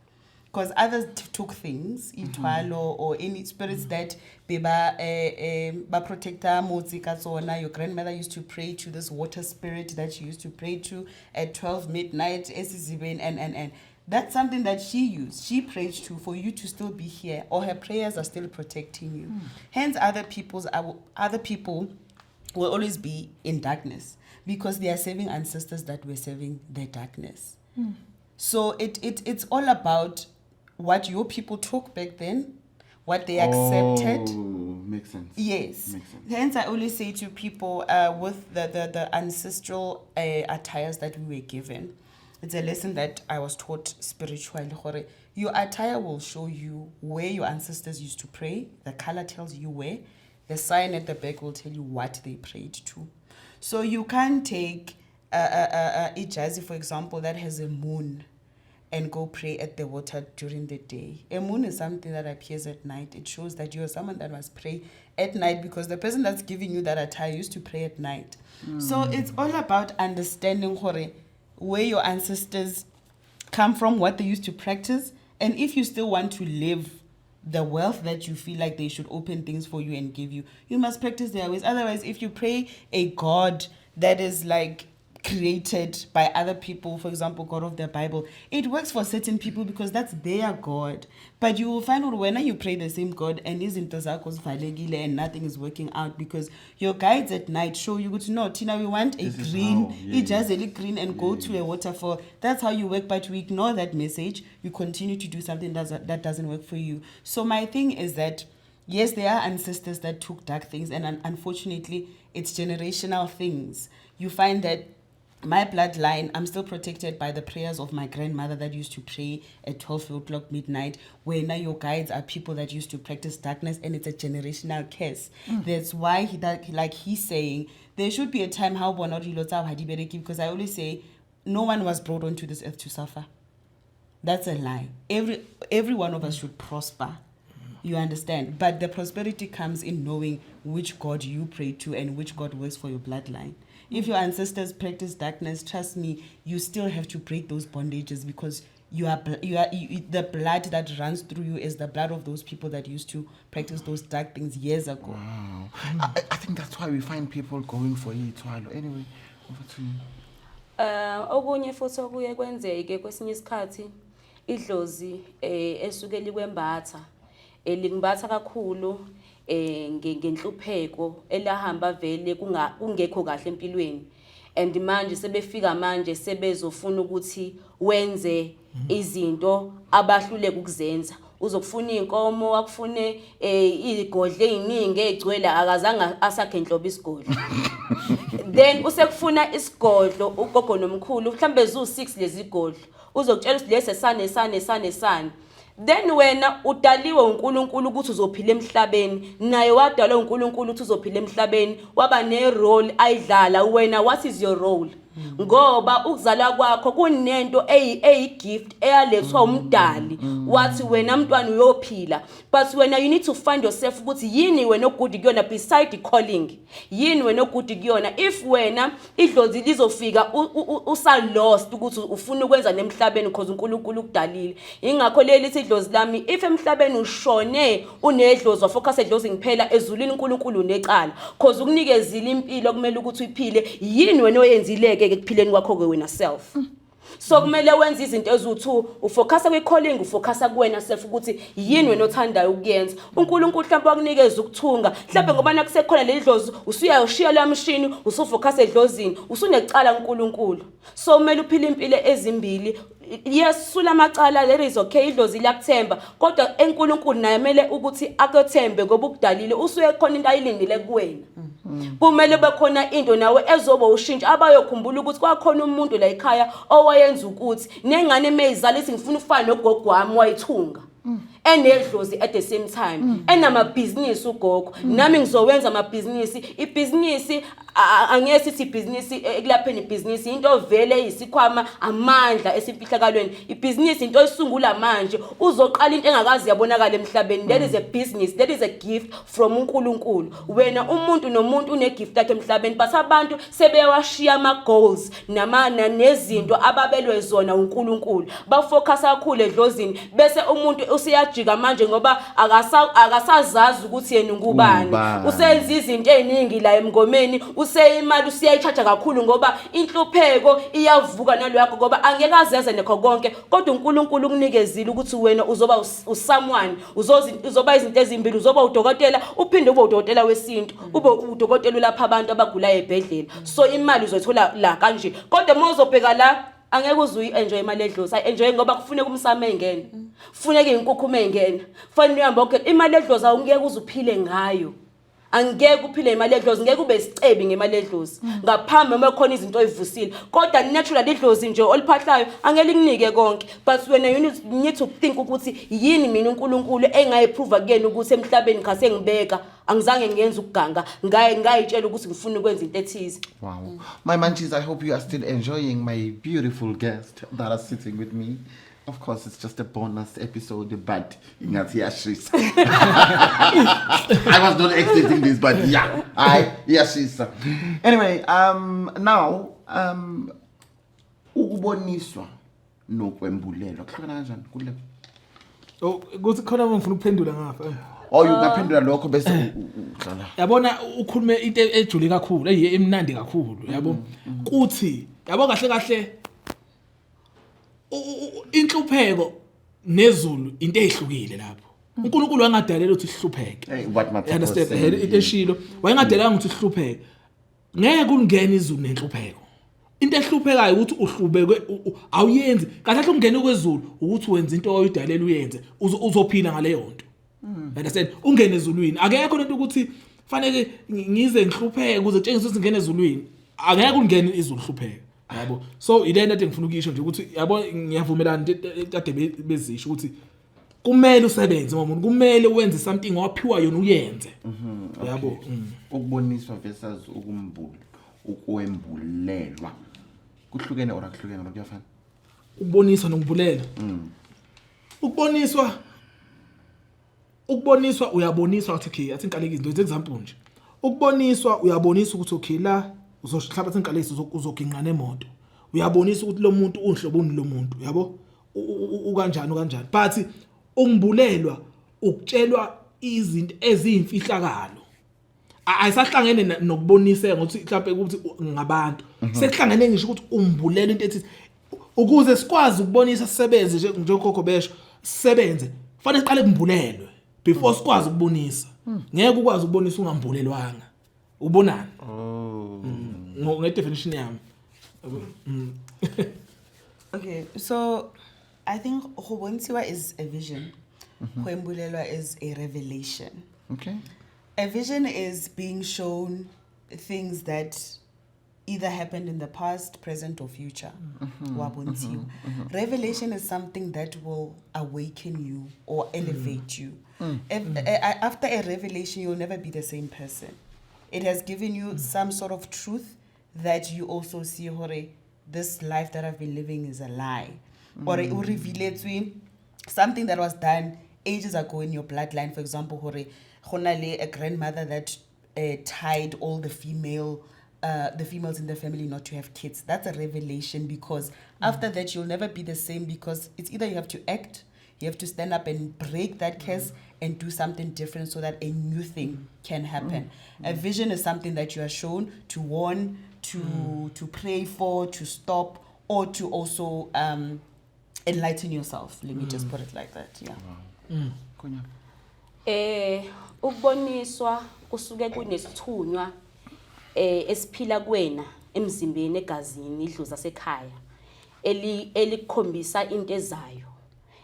Because others took things, itwalo or any spirits that ba protector mozika. Your grandmother used to pray to this water spirit that she used to pray to at 12 midnight, and that's something that she used. She prayed to for you to still be here, or her prayers are still protecting you. Hence, other people will always be in darkness because they are serving ancestors that were serving their darkness. So it's all about what your people took back then, what they accepted. Oh, makes sense. Yes. Makes sense. Hence, I always say to people with the ancestral attires that we were given, it's a lesson that I was taught spiritually. Your attire will show you where your ancestors used to pray. The color tells you where. The sign at the back will tell you what they prayed to. So you can't take Ijazi, for example, that has a moon and go pray at the water during the day. A moon is something that appears at night. It shows that you're someone that must pray at night because the person that's giving you that attire used to pray at night. So it's all about understanding where your ancestors come from, what they used to practice, and if you still want to live the wealth that you feel like they should open things for you and give you, you must practice their ways. Otherwise, if you pray a God that is like created by other people, for example, God of the Bible, it works for certain people because that's their God. But you will find out when you pray the same God and and nothing is working out because your guides at night show you good to know, Tina, we want a This is green, how, yeah, just a green and go to a waterfall. That's how you work, but you ignore that message. You continue to do something that doesn't work for you. So my thing is that yes, there are ancestors that took dark things, and unfortunately, it's generational things. You find that my bloodline, I'm still protected by the prayers of my grandmother that used to pray at 12 o'clock midnight, where now your guides are people that used to practice darkness, and it's a generational curse. That's why he's saying, there should be a time how because I always say, no one was brought onto this earth to suffer. That's a lie. Every one of us should prosper. You understand? But the prosperity comes in knowing which God you pray to and which God works for your bloodline. If your ancestors practice darkness, trust me, you still have to break those bondages because the blood that runs through you is the blood of those people that used to practice those dark things years ago. Wow. I think that's why we find people going for it. Anyway, over to you. Okunye futhi okuye kwenzeke kwesinye isikhathi idlozi esuke likwembatha lingibatha kakhulu ngenhlupheko elahamba vele kungekho kahle empilweni. And manje sebefika manje sebezofuna ukuthi wenze izinto abahluleka ukuzenza. Uzokufuna inkomo, akufune izigodle eziningi egcwele akazange asakhe enhlobo isigodlo. Then usekufuna isigodlo ugogo nomkhulu mhlambe zu6 lezi godlo. Uzokutshela ukuthi lesi sane. Then wena udaliwe uNkulunkulu ukuthi uzophila emhlabeni, naye wadalwa uNkulunkulu ukuthi uzophila emhlabeni, waba ne role ayidlala. Wena what is your role? Ngoba ukuzalwa kwakho kunento eyigift eyalethwa umdali wathi wena mntwana uyophila, but wena you need to find yourself ukuthi yini wena ogudi kuyona beside calling, yini wena ogudi kuyona. If wena idlozi lizofika usa lost ukuthi ufuna ukwenza nemhlabeni because uNkulunkulu ukudalile, ingakho leli lithi idlozi lami if emhlabeni ushone unedlozi focus edlozini kuphela, ezulwini uNkulunkulu unecala because ukunikezile impilo kumele ukuthi uyiphile, yini wena oyenzileke ekuphileni kwakho wena self. So kumele wenze izinto ezu2, ufocusa kwi-calling, ufocusa kuwena self ukuthi yini wena othandayo ukuyenza. uNkulunkulu mhlawumbe akunikeza ukuthunga, mhlawumbe ngoba nakusekhona leli dlozi usuyashiya la mshini usufocusa edlozini, usunecala uNkulunkulu. So kumele uphile impilo ezimbili. Yes, sulamacala there is okay, idlozi liyakuthemba, kodwa eNkulunkulu naye mele ukuthi akuthembe ngoba ukudalile usuye khona into ayilindile kuwena. Kumele bekhona into nawe ezoba ushintsha abayokhumbula ukuthi kwakhona umuntu la ekhaya owayenza ukuthi nengane emeyizala ithi ngifuna ukufana nogogo wami wayithunga. Enedlozi at the same time enamabhizinisi ugogo, nami ngizowenza amabhizinisi. Ibhizinisi angeke sithi ibhizinisi ekulapheni ibhizinisi into vele isikhwama amandla esimfihlakalweni. Ibhizinisi into esungula manje uzoqala into engakazi yabonakala emhlabeni. That is a business, that is a gift from uNkulunkulu. Wena umuntu nomuntu une gift yakhe emhlabeni, but abantu sebeyawashiya ama goals namana nezinto ababelwe zona uNkulunkulu, bafocus kakhulu edlozini bese umuntu usiyajika manje ngoba akasazazi ukuthi yena ngubani. Usenza izinto eziningi la emngomeni, useyimali usiyayichacha kakhulu ngoba inhlupheko iyavuka nalo yakho ngoba angeke azeze nekho konke, kodwa uNkulunkulu ukunikezile ukuthi wena uzoba usomeone, uzoba izinto ezimbili, uzoba udokotela uphinde ube udokotela wesintu, ube udokotela lapha abantu abagula ebhedlela. So imali uzoyithola la kanje, kodwa mawuzobheka la angeke uzuyi-enjoy imali edlozi. Enjoy ngoba kufuneka umsame engene, kufuneka inkukhu engene, kufanele uhambe okay. Imali edlozi awungeke uzuphile ngayo, angeke uphile imali edlozi, ngeke ube isicebi ngemali edlozi ngaphambi uma khona izinto ezivusile. Kodwa natural idlozi nje oliphahlayo angeke likunike konke, but when you need to think ukuthi yini mina uNkulunkulu engayiprove kuyena ukuthi emhlabeni khase ngibeka angizange ngenza ukuganga, ngayitshela ukuthi ngifuna ukwenza into ethize. Wow. My munchies, I hope you are still enjoying my beautiful guest that is sitting with me. Of course, it's just a bonus episode, but I was not expecting this, but she's. Anyway, now, ukuboniswa nokwembulelwa kuhlukana kanjani kule? Oh, kuthi khona ngifuna ukuphendula ngapha. Oh, ungaphendula lokho bese uqala. Yabona ukhulume into ejule kakhulu, emnandi kakhulu, yabo. Kuthi, yabo kahle inhlupheko nezulu into ezihlukile lapho. uNkulunkulu wangadalela ukuthi sihlupheke. What my understand into eshilo wayengadalela ukuthi sihlupheke. Ngeke ungene izulu nenhlupheko. Into ehluphekayo ukuthi uhlubeke awuyenzi. Kahle ungene kwezulu ukuthi wenza into oyidalela uyenze uzophila ngaleyo nto. Understand? Ungene ezulwini. Akekho lento ukuthi fanele ngize ngihlupheke ukuze tshengise ukuthi ngene ezulwini. Angeke ungene izulu hlupheke. Yabo. So ilento into engifuna ukuyisho nje ukuthi yabo ngiyavumelana kade bezisho ukuthi kumele usebenze ngoba umuntu kumele wenze something owaphiwa yona uyenze. Yabo. Ukuboniswa versus ukwembulelwa kuhlukene or akuhlukene abantu kuyafana? Ukuboniswa nokubulela. Ukuboniswa uyaboniswa ukuthi okay, athi inkaleki izinto example nje. Ukuboniswa uyabonisa ukuthi okay la uzohlaba athi inkaleki uzoginqa nemoto. Uyabonisa ukuthi lo muntu unhloboni lo muntu, yabo? Ukanjani. But ungibulelwa ukutshelwa izinto eziyimfihlakalo. Ayisahlangene nokubonisa ukuthi mhlawumbe ukuthi ngabantu. Sekuhlangene ngisho ukuthi umbulela into ethi ukuze sikwazi ukubonisa sisebenze njengokhokho besho sisebenze. Fanele siqale kumbulelwe. before sikwazi ukubonisa ngeke ukwazi ukubonisa ungambulelwanga ubonani nge definition yami. Okay, so I think Hobontiwa is a vision. Kwembulelwa is a revelation. Okay. A vision is being shown things that either happened in the past, present, or future. Wabontiwa. Revelation is something that will awaken you or elevate you. After a revelation, you'll never be the same person. It has given you some sort of truth that you also see, hore, this life that I've been living is a lie. Or it will reveal to you something that was done ages ago in your bloodline. For example, hore, khonale, a grandmother that tied all the females in the family not to have kids. That's a revelation, because after that you'll never be the same, because it's either you have to act, you have to stand up and break that curse and do something different so that a new thing can happen. A vision is something that you are shown to warn, to pray for, to stop, or to also enlighten yourself. Let me just put it like that. Yeah. Ukuboniswa kusuke kunesithunywa esiphila kwena emzimbeni egazini idlozi asekhaya elikhombisa into ezayo,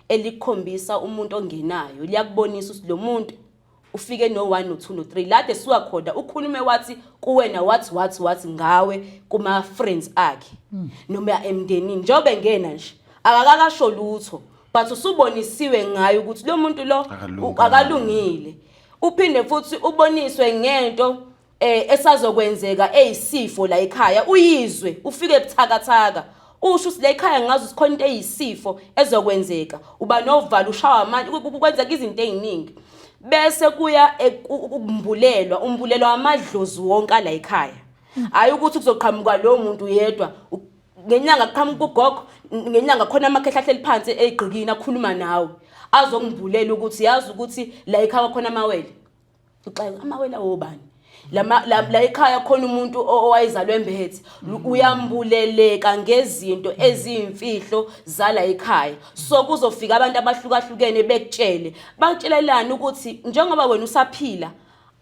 elikhombisa umuntu ongenayo, liyakubonisa ukuthi lo muntu ufike no 1 no 2 no 3 lade suka khona ukhulume wathi kuwena what ngawe kuma friends akhe noma emndenini njobe ngena nje akakasho lutho, but usubonisiwe ngayo ukuthi lo muntu lo akalungile. Uphinde futhi uboniswe ngento esazokwenzeka eyisifo la ekhaya, uyizwe ufike ebuthakathaka usho ukuthi la ekhaya ngazi sikhona into eyisifo ezokwenzeka, uba novalo ushawa manje kwenzeka izinto eziningi, bese kuya umbulelwa amadlozi wonke la ekhaya. Hayi ukuthi kuzoqhamuka lo muntu yedwa ngenyanga kuqhamuka ugogo, ngenyanga khona amakhehla ahleli phansi egqikini akhuluma nawe azongimbulela ukuthi yazi ukuthi la ekhaya khona amawele, uxaye amawele awobani la ekhaya khona umuntu owayezalwe embethe, uyambuleleka ngezinto ezimfihlo zala ekhaya. So kuzofika abantu abahlukahlukene bekutshele bakutshelelana ukuthi njengoba wena usaphila,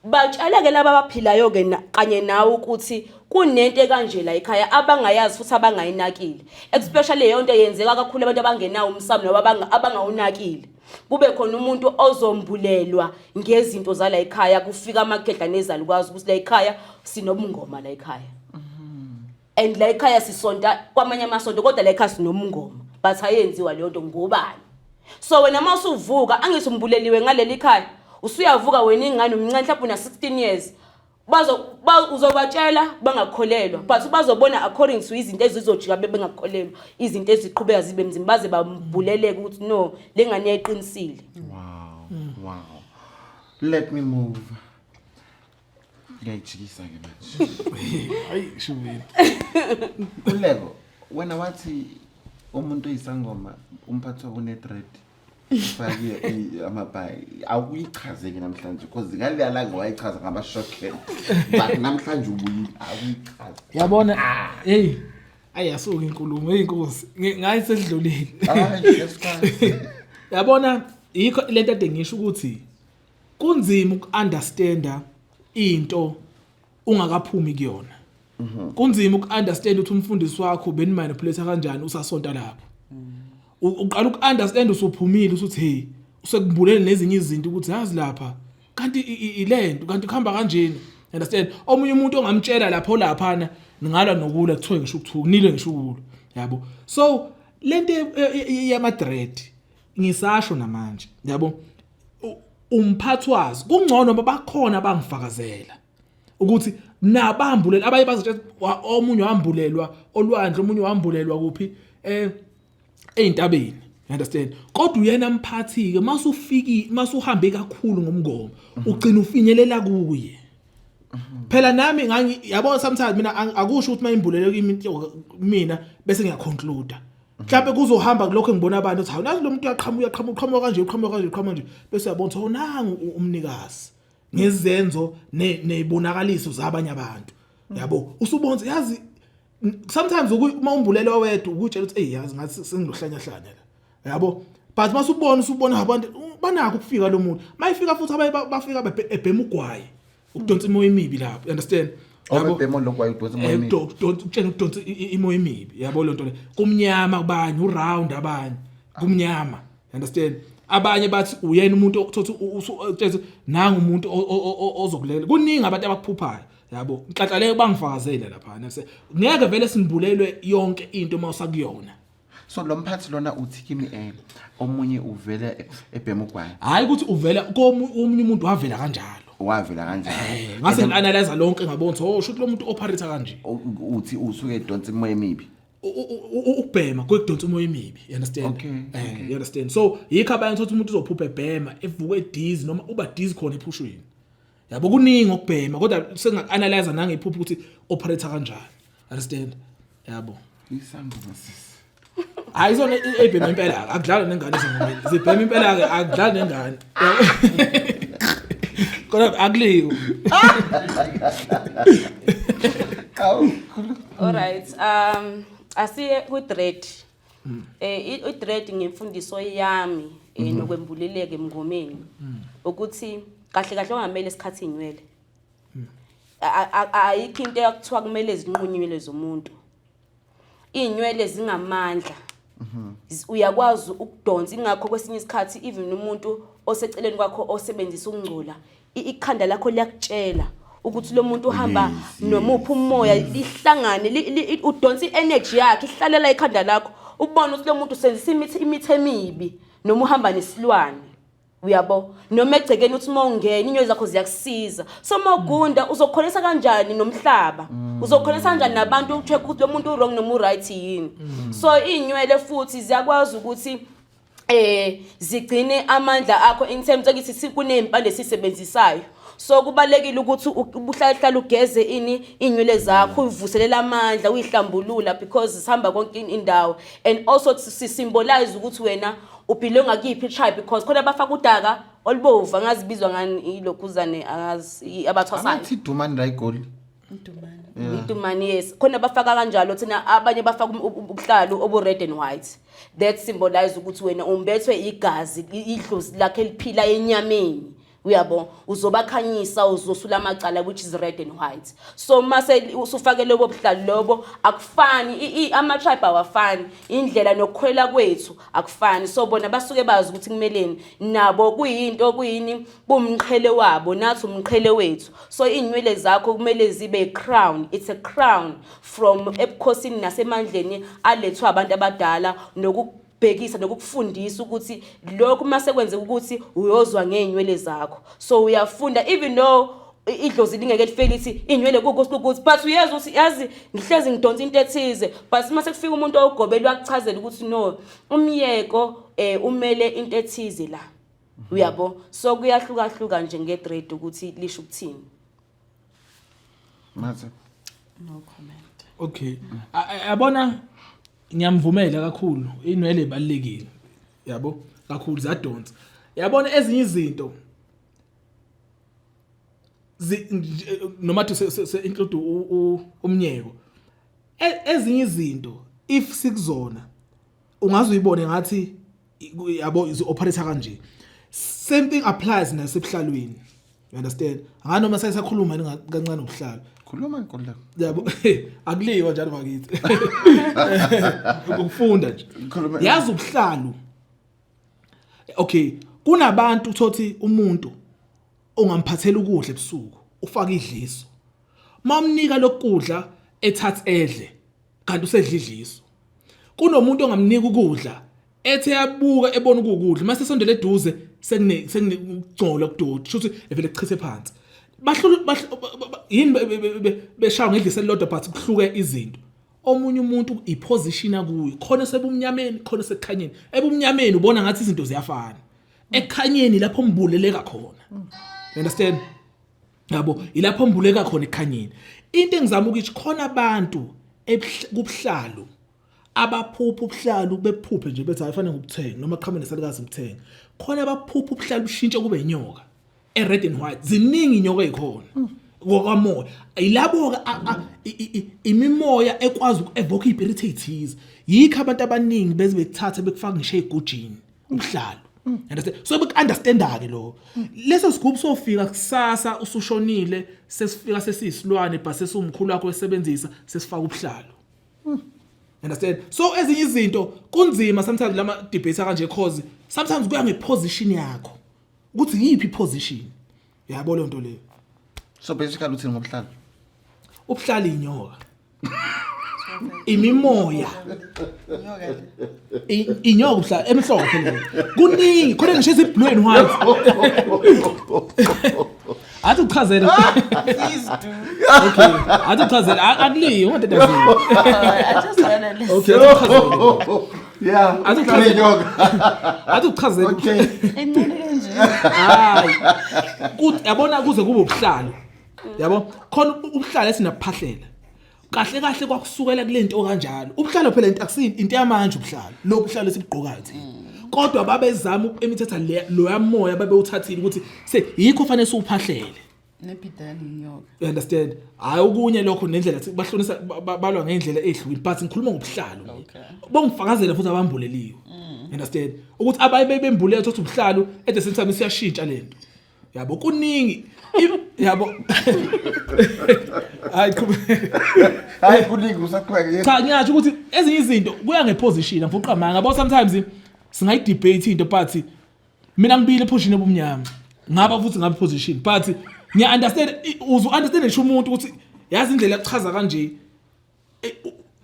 batsheleke laba abaphilayo ke kanye nawe ukuthi kunento kanje la ekhaya abangayazi futhi abangayinakile, especially leyo nto yenzeka kakhulu abantu abangenawo umsamo noma abangawunakile. Kube khona umuntu ozombulelwa ngezinto zala ekhaya, kufika amakhehla nezalukwazi ukuthi la ekhaya sinobungoma la ekhaya. And la ekhaya sisonta kwamanye amasonto kodwa la ekhaya sinomungoma, but ayenziwa leyo nto ngobani. So wena masuvuka angithi umbuleliwe ngaleli ekhaya, usuyavuka wena ingane umncane mhlawumbe na 16 years, uzobatshela bangakholelwa, but bazobona according to izinto ezizojika bengakholelwa, izinto eziqhubeka zibe mzimba baze bambuleleke ukuthi no lengane yayiqinisile. Wow. Let me move. Ngiyajikisa ke manje. Hayi shubile. Ulego, wena wathi umuntu oyisangoma umphathwa kune thread. Fake amabhayi akuyichazeke namhlanje because ngaleya la ngowayichaza ngama shockhead, but namhlanje ubuyi akuyichaza. Yabona hey ayasuka inkulumo eyinkosi ngayi sedlulile. Hayi yeskhathi. Yabona yikho lento ade ngisho ukuthi kunzima ukunderstanda into ungakaphumi kuyona. Kunzima ukunderstand ukuthi umfundisi wakho benimanipulate kanjani usasonta lapho. Uqala ukunderstand usuphumile usuthi hey usekubulele nezinye izinto ukuthi yazi lapha kanti ilento kanti khamba kanjeni, understand. Omunye umuntu ongamtshela lapho laphana ningala nokula kuthiwe ngisho ukuthuka nile ngisho ukulu, yabo. So lento yama dread ngisasho namanje, yabo, umphathwazi kungcono babakhona bangifakazela ukuthi nabambulela abaye bazothi omunye wambulelwa olwandle, omunye wambulelwa kuphi eintabeni, understand. Kodwa uyena mphathi ke masuhambe kakhulu ngomngomo ugcina ufinyelela kuye. Phela nami yabo sometimes mina akusho ukuthi mayimbuleleke mina bese ngiyaconclude. Mhlawumbe kuzohamba kulokho engibona abantu ukuthi hawu nazi lo muntu uyaqhamuka kanje bese uyabona ukuthi nangu umnikazi ngezenzo nezibonakaliso zabanye abantu, yabo. Usubonza yazi sometimes uma umbulelwa wedwa ukutshela ukuthi hey yazi ngathi sengilohlanya la, yabo. But masubona abantu banako ukufika lo muntu mayifika futhi abaye bafika ebhema ugwayi ukudonsa imoya emibi lapho you understand obebhema lokwayo udonsa imoya emibi ukutshela ukudonsa imoya emibi yabo lonto le kumnyama kubanye uround abanye kumnyama you understand abanye bathi uyena umuntu othothi utshela nanga umuntu ozokulela kuningi abantu abakuphuphayo yabo nhlanhla bangifakazela lapha nase ngeke vele sinibulelwe yonke into mawusakuyona so lo mphathi lona uthi kimi omunye uvela ebhema ugwayi hayi ukuthi uvela komunye umuntu wavela kanjalo wavela kanjalo ngase ngianalyze lonke ngabona oh shothi lo muntu operate kanje uthi usuke edonsa imoya emibi ukubhema kwekudonsa imoya emibi you understand Okay. you understand so yikho abantu ukuthi umuntu uzophupha ebhema evuka edizi noma uba dizi khona ephushweni yabo kuningi okubhema kodwa sengaanalyze nangephupho ukuthi operate kanjani understand yabo isanduza sisi hayi zona ebhema impela akudlala nengane zingomeni zibhema impela ke akudlala nengane kodwa akuliyo All right. Asiye ku-dread. I-dread ngemfundiso yami nokwembuleleke emngomeni ukuthi kahle kahle ongamele isikhathi inywele. Ayikho into yakuthiwa kumele zinqunyiwe zomuntu. Inywele zingamandla. Uyakwazi ukudonsa ingakho kwesinye isikhathi even umuntu oseceleni kwakho osebenzisa ukungcola ikhanda lakho liyakutshela ukuthi lo muntu uhamba nomuphi umoya lihlangane udonsa i-energy yakhe ihlalela ikhanda lakho ubone ukuthi lo muntu usenzisa imithi emibi noma uhamba nesilwane uyabo noma egcekeni uthi mawungena inyozi zakho ziyakusiza so mawugunda uzokhonisa kanjani nomhlaba uzokhonisa kanjani nabantu ucheck ukuthi lo muntu wrong noma right yini so inywele futhi ziyakwazi ukuthi zigcine amandla akho in terms ukuthi sikunempande sisebenzisayo so kubalekile ukuthi ubuhlahlala ugeze inywele zakho uvuselela amandla uyihlambulula because sihamba konke indawo and also symbolize ukuthi wena ubelonga kuyiphi tribe because khona bafaka udaka olubova ngazibizwa ngani ilokhuzane angazi abathwasayo athi dumani rayigoli Itumani yes khona bafaka kanjalo thina abanye bafaka ubuhlalu obu red and white that symbolize ukuthi wena umbethwe igazi idlozi lakhe liphila enyameni uyabo uzobakhanyisa uzosula amacala which is red and white so mase usufake lobo buhlalu lobo akufani ama tribe awafani indlela nokukhwela kwethu akufani so bona basuke bazi ukuthi kumeleni nabo kuyini kumqhele wabo nathi umqhele wethu so inywele zakho kumele zibe crown it's a crown from ebukhosini nasemandleni alethwa abantu abadala bhekisa nokufundisa ukuthi lokho mase kwenze ukuthi uyozwa ngeenywele zakho so uyafunda even though idlozi lingeke lifeli ithi inywele ukuthi but uyazi ukuthi yazi ngihlezi ngidonsa into ethize but mase kufika umuntu ogobela ukuchazela ukuthi no umyeko umele into ethize la uyabo so kuyahluka nje ngedread ukuthi lisho ukuthini mase No comment. okay yabona ngiyamvumela kakhulu inwele ebalekile yabo kakhulu zadonsa yabona ezinye izinto noma se include umnyeko ezinye izinto if sikuzona ungazuyibone ngathi yabo izo operate kanje same thing applies nasebhlalweni you understand nganoma sayisakhuluma kancane ubuhlalo khuluma inkola yabo akuliwa njalo bakithi ukufunda nje yazi ubuhlalo okay kunabantu thothi umuntu ongamphathela ukudla ebusuku ufaka idliso mamnika lokudla ethatha edle kanti usedla idliso kunomuntu ongamnika ukudla ethe yabuka ebona ukudla mase sondela eduze sekunegcola kudodi shothi evele kuchithe phansi bahlula yini beshaya ngedlisa lodwa but kuhluke izinto omunye umuntu iposition kuyo khona sebumnyameni khona sekukhanyeni ebumnyameni ubona ngathi izinto ziyafana ekhanyeni lapho mbuleleka khona you understand yabo ilapho mbuleka khona ekhanyeni into engizama ukuthi khona abantu kubuhlalo abaphupha ubuhlalo bephuphe nje bethi ayifane ngokuthenga noma qhamuke nesalikazi ngithenga khona abaphupha ubuhlalo ushintshe kube inyoka red and white ziningi inyoka ezikhona ngokamoya ilabo imimoya ekwazi ukevoke irritates yikho abantu abaningi beze bekuthatha bekufaka ngisho egujini ubuhlalo understand so understanda ke lo leso sigubhu sofika kusasa usushonile sesifika sesiyisilwane base sesumkhulu wakho esebenzisa sesifaka ubuhlalo understand so ezinye izinto kunzima sometimes lama debates kanje cause sometimes kuya ngeposition yakho ukuthi yipi position yabo le nto leyo So basically uthini ngobuhlalo? ubuhlali inyoka imimoya inyoka ubuhlali emhlophe leyo kuningi khona ngisho blue and white athi uchazela Please do. okay athi uchazela akuliyi what does it I just wanna listen. okay athi uchazela Yeah. athi uchazela athi uchazela Okay. hayi yabona kuze kube ubuhlalo yabo khona ubuhlalo esinaphahlela kahle kahle kwakusukela kulento kanjalo ubuhlalo phela into akusini into yamanje ubuhlalo lo buhlalo esibugqokayo thina kodwa babezama emithetha lo yamoya babewuthathile ukuthi se yikho fanele suphahlele Nepidani inyoka. you understand hayi okunye lokho nendlela bahlonisa balwa ngendlela ehlukile but ngikhuluma ngobuhlalo bongifakazela futhi abambuleliwe you understand ukuthi abaye bembulele ukuthi ubuhlalo at the same time siyashintsha lento yabo kuningi yabo Hayi kuningi usaqhubeka. cha ngiyathi ukuthi ezinye izinto kuya ngeposition mfuqa manga yabo sometimes singayidebate into but mina ngibile position ebumnyama ngaba futhi ngabe position but ngiya understand uzu understand ngisho umuntu ukuthi yazi indlela yokuchaza kanje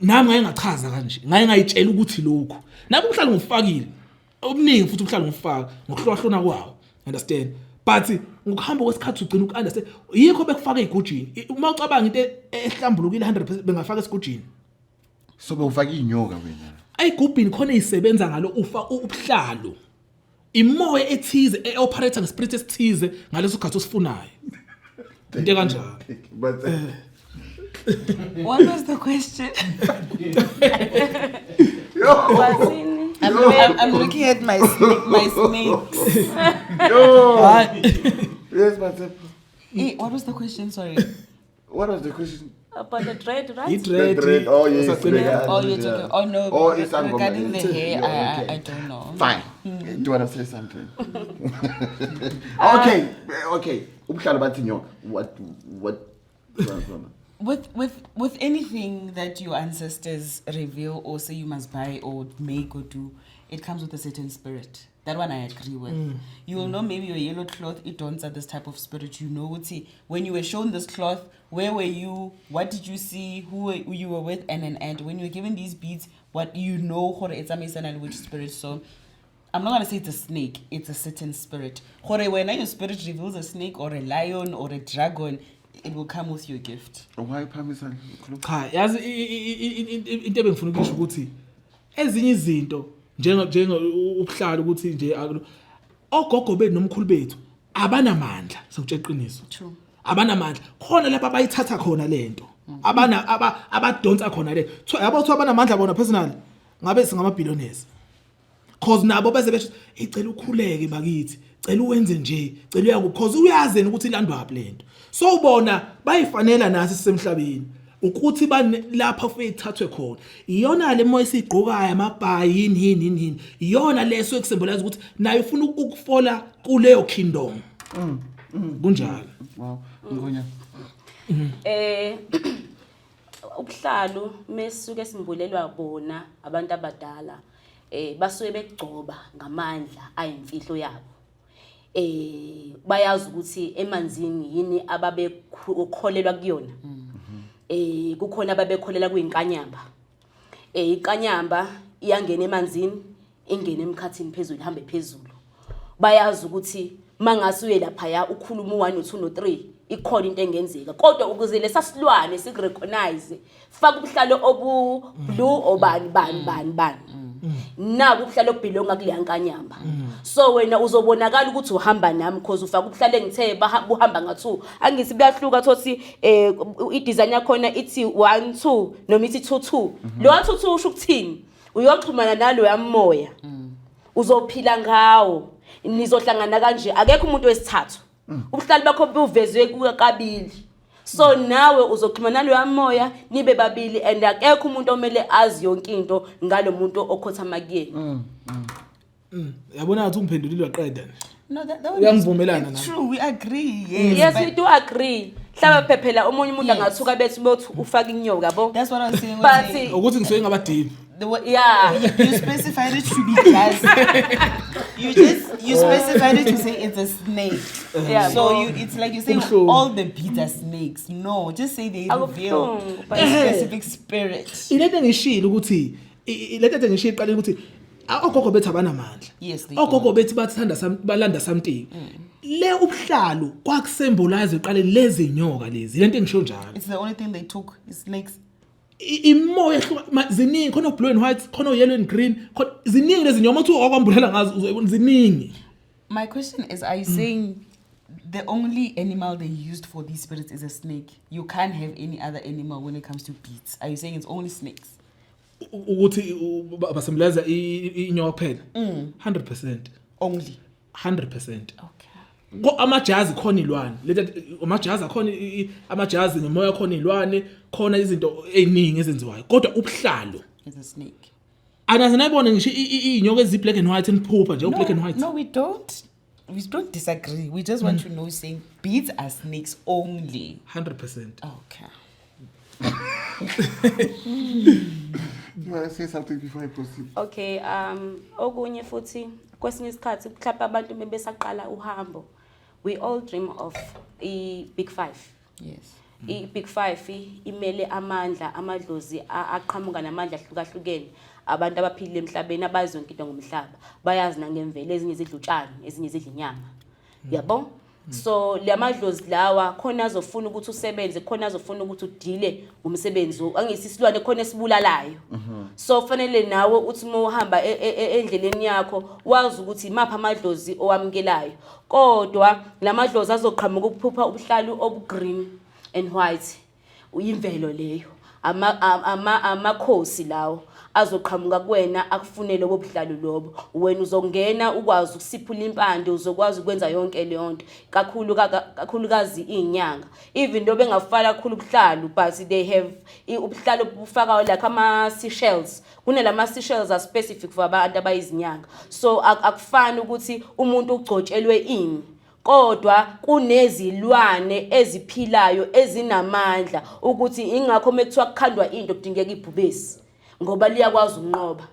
nami ngayengachaza kanje ngayengayitshela ukuthi lokho nabe ubuhlalo ngifakile obuningi futhi ubuhlalo ngifaka ngokuhlohlona kwawo understand but ngokuhamba kwesikhathi ugcina ukunderstand yikho bekufaka igujini uma ucabanga into ehlambulukile 100% bengafaka esigujini So bewufaka inyoka wena. ayigubhini khona isebenza ngalo ufa ubuhlalo imoya ethize eoperator ngespirit esithize ngaleso sikhathi osifunayo into kanjalo But What was the question? Bathini I'm looking at my snakes. yes, but What was the question? Sorry. what was the question? about the dread, right? idread Oh yes. usaqinile. Oh, you're talking. Oh no. Oh, it's regarding the Angoma. hair, Okay. I don't know. Fine. Do you want to say something? Okay. Ubuhlalo bathi inyoka. What? With anything that your ancestors reveal or say you must buy or make or do, it comes with a certain spirit. That one I agree with. You will know maybe your yellow cloth, it dawns at this type of spirit. You know, when you were shown this cloth, where were you? What did you see? Who you were with? And when you were given these beads, what you know, it's a which spirit. So I'm not going to say it's a snake. It's a certain spirit. When your spirit reveals a snake or a lion or a dragon, it will come with your gift. Why Parmesan? cha yazi into ebengifuna ukusho ukuthi ezinye izinto njengo ubuhlalo ukuthi nje ogogo bethu nomkhulu bethu abanamandla sokutshela iqiniso True. abanamandla khona lapha bayithatha khona lento abadonsa khona le yabo ukuthi abanamandla bona personally ngabe singamabillionaires cause nabo bese besho icela ukhuleke bakithi cela uwenze nje cela uyaku cause uyazeni ukuthi ilandwa aphi lento so ubona bayifanela nasi sisemhlabeni ukuthi lapha ufike ithathwe khona iyona le moya esigqokayo amabhayi yini iyona leso ekusymbolize ukuthi nayo ufuna ukufola kuleyo kingdom kunjalo Wow. Ngonya. Ubuhlalo mesuke simbulelwa bona abantu abadala basuke begcoba ngamandla ayimfihlo yabo bayazi ukuthi emanzini yini ababekholelwa kuyona kukhona ababekholela kuyinkanyamba inkanyamba iyangena emanzini ingene emkhathini phezulu ihambe phezulu bayazi ukuthi mangasuye lapha ya ukhuluma 1 2 no 3 ikhona into engenzeka kodwa ukuze lesasilwane sikrecognize faka ubuhlalo obu blue obani naku ubuhlalo obelonga kuleyankanyamba so wena uzobonakala ukuthi uhamba nami because ufaka ubuhlalo engithe bahamba nga2 angithi buyahluka thothi i-design yakhona ithi 1 2 noma ithi 2 2 lo 1 2 2 usho ukuthini uyoxhumana nalo yamoya uzophila ngawo nizohlangana kanje akekho umuntu wesithathu ubuhlalo bakho buvezwe kukabili so nawe uzoxhumana nalo yamoya nibe babili and akekho umuntu omele azi yonke into ngalo muntu okhothama kuyena Yabona ukuthi ungiphendulile waqeda nje. No, that one Uyangivumelana it's nawe? true. We agree. Yes. Yes, but we do agree. Hlaba phephela omunye umuntu Yes. angathuka bethi ufaka inyoka yabo. that's what I was saying. But Ukuthi ngisuke ngabadibi. yeah. You specified it to be jazz. you specified it to say it's a snake. Yeah. So it's like you say Kubuhlungu. all the beads are snakes. No, just say they reveal Akubuhlungu, a specific spirit. Ilento engishilo ukuthi ilento engishilo iqala ukuthi ogogo bethu abanamandla. Yes, they Ogogo bethu bathanda balanda something. Le ubuhlalo kwakusymbolize uqale lezi nyoka lezi. Ilento engisho njalo. It's the only thing they took is snakes. Imoya ziningi khona blue and white khona yellow and green khona ziningi lezi nyoka uthi okwambulela ngazo uzobona ziningi. My question is, are you saying the only animal they used for these spirits is a snake? You can't have any other animal when it comes to beads. Are you saying it's only snakes? Ukuthi basemlaza inyoka kuphela 100% Only. 100%. Okay. Amajazi khona ilwane lethe amajazi akhona amajazi nemoya khona ilwane khona izinto eziningi ezenziwayo kodwa ubuhlalo It's a snake. anaze nayibona ngisho inyoka ezi black and white niphupha nje black and white. No, we don't. We don't disagree. We just want to know saying beads are snakes only. 100%. Okay. You want to say something before I proceed? Okay, okunye futhi kwesinye isikhathi mhlawumbe abantu bebesaqala uhambo. We all dream of a Big 5. Yes. I Big 5 imele amandla amadlozi aqhamuka namandla ahlukahlukene. Abantu abaphilile emhlabeni abazi yonke into ngomhlaba. Bayazi nangemvelo ezinye izidla utshani, ezinye izidla inyama. Yabo? So lamadlozi lawa khona azofuna ukuthi usebenze, khona azofuna ukuthi udile umsebenzi. Angisisilwane khona esibulalayo. So fanele nawe uthi uma uhamba endleleni yakho wazi ukuthi imapha amadlozi owamkelayo. Kodwa lamadlozi azoqhamuka ukuphupha ubuhlalu obugreen and white. Uyimvelo leyo. Amakhosi lawo azoqhamuka kuwena akufunele obuhlalu lobo. Wena uzongena ukwazi ukusiphula impande uzokwazi ukwenza yonke le nto. Kakhulukazi inyanga. Even though bengafala kakhulu ubuhlalu but they have ubuhlalu bufaka like ama seashells. Kunelama seashells are specific for abantu abayizinyanga. So akufani ukuthi umuntu ugcotshelwe ini. Kodwa kunezilwane eziphilayo ezinamandla ukuthi ingakho mekuthiwa kukhandwa into kudingeka ibhubesi ngoba liyakwazi ukunqoba.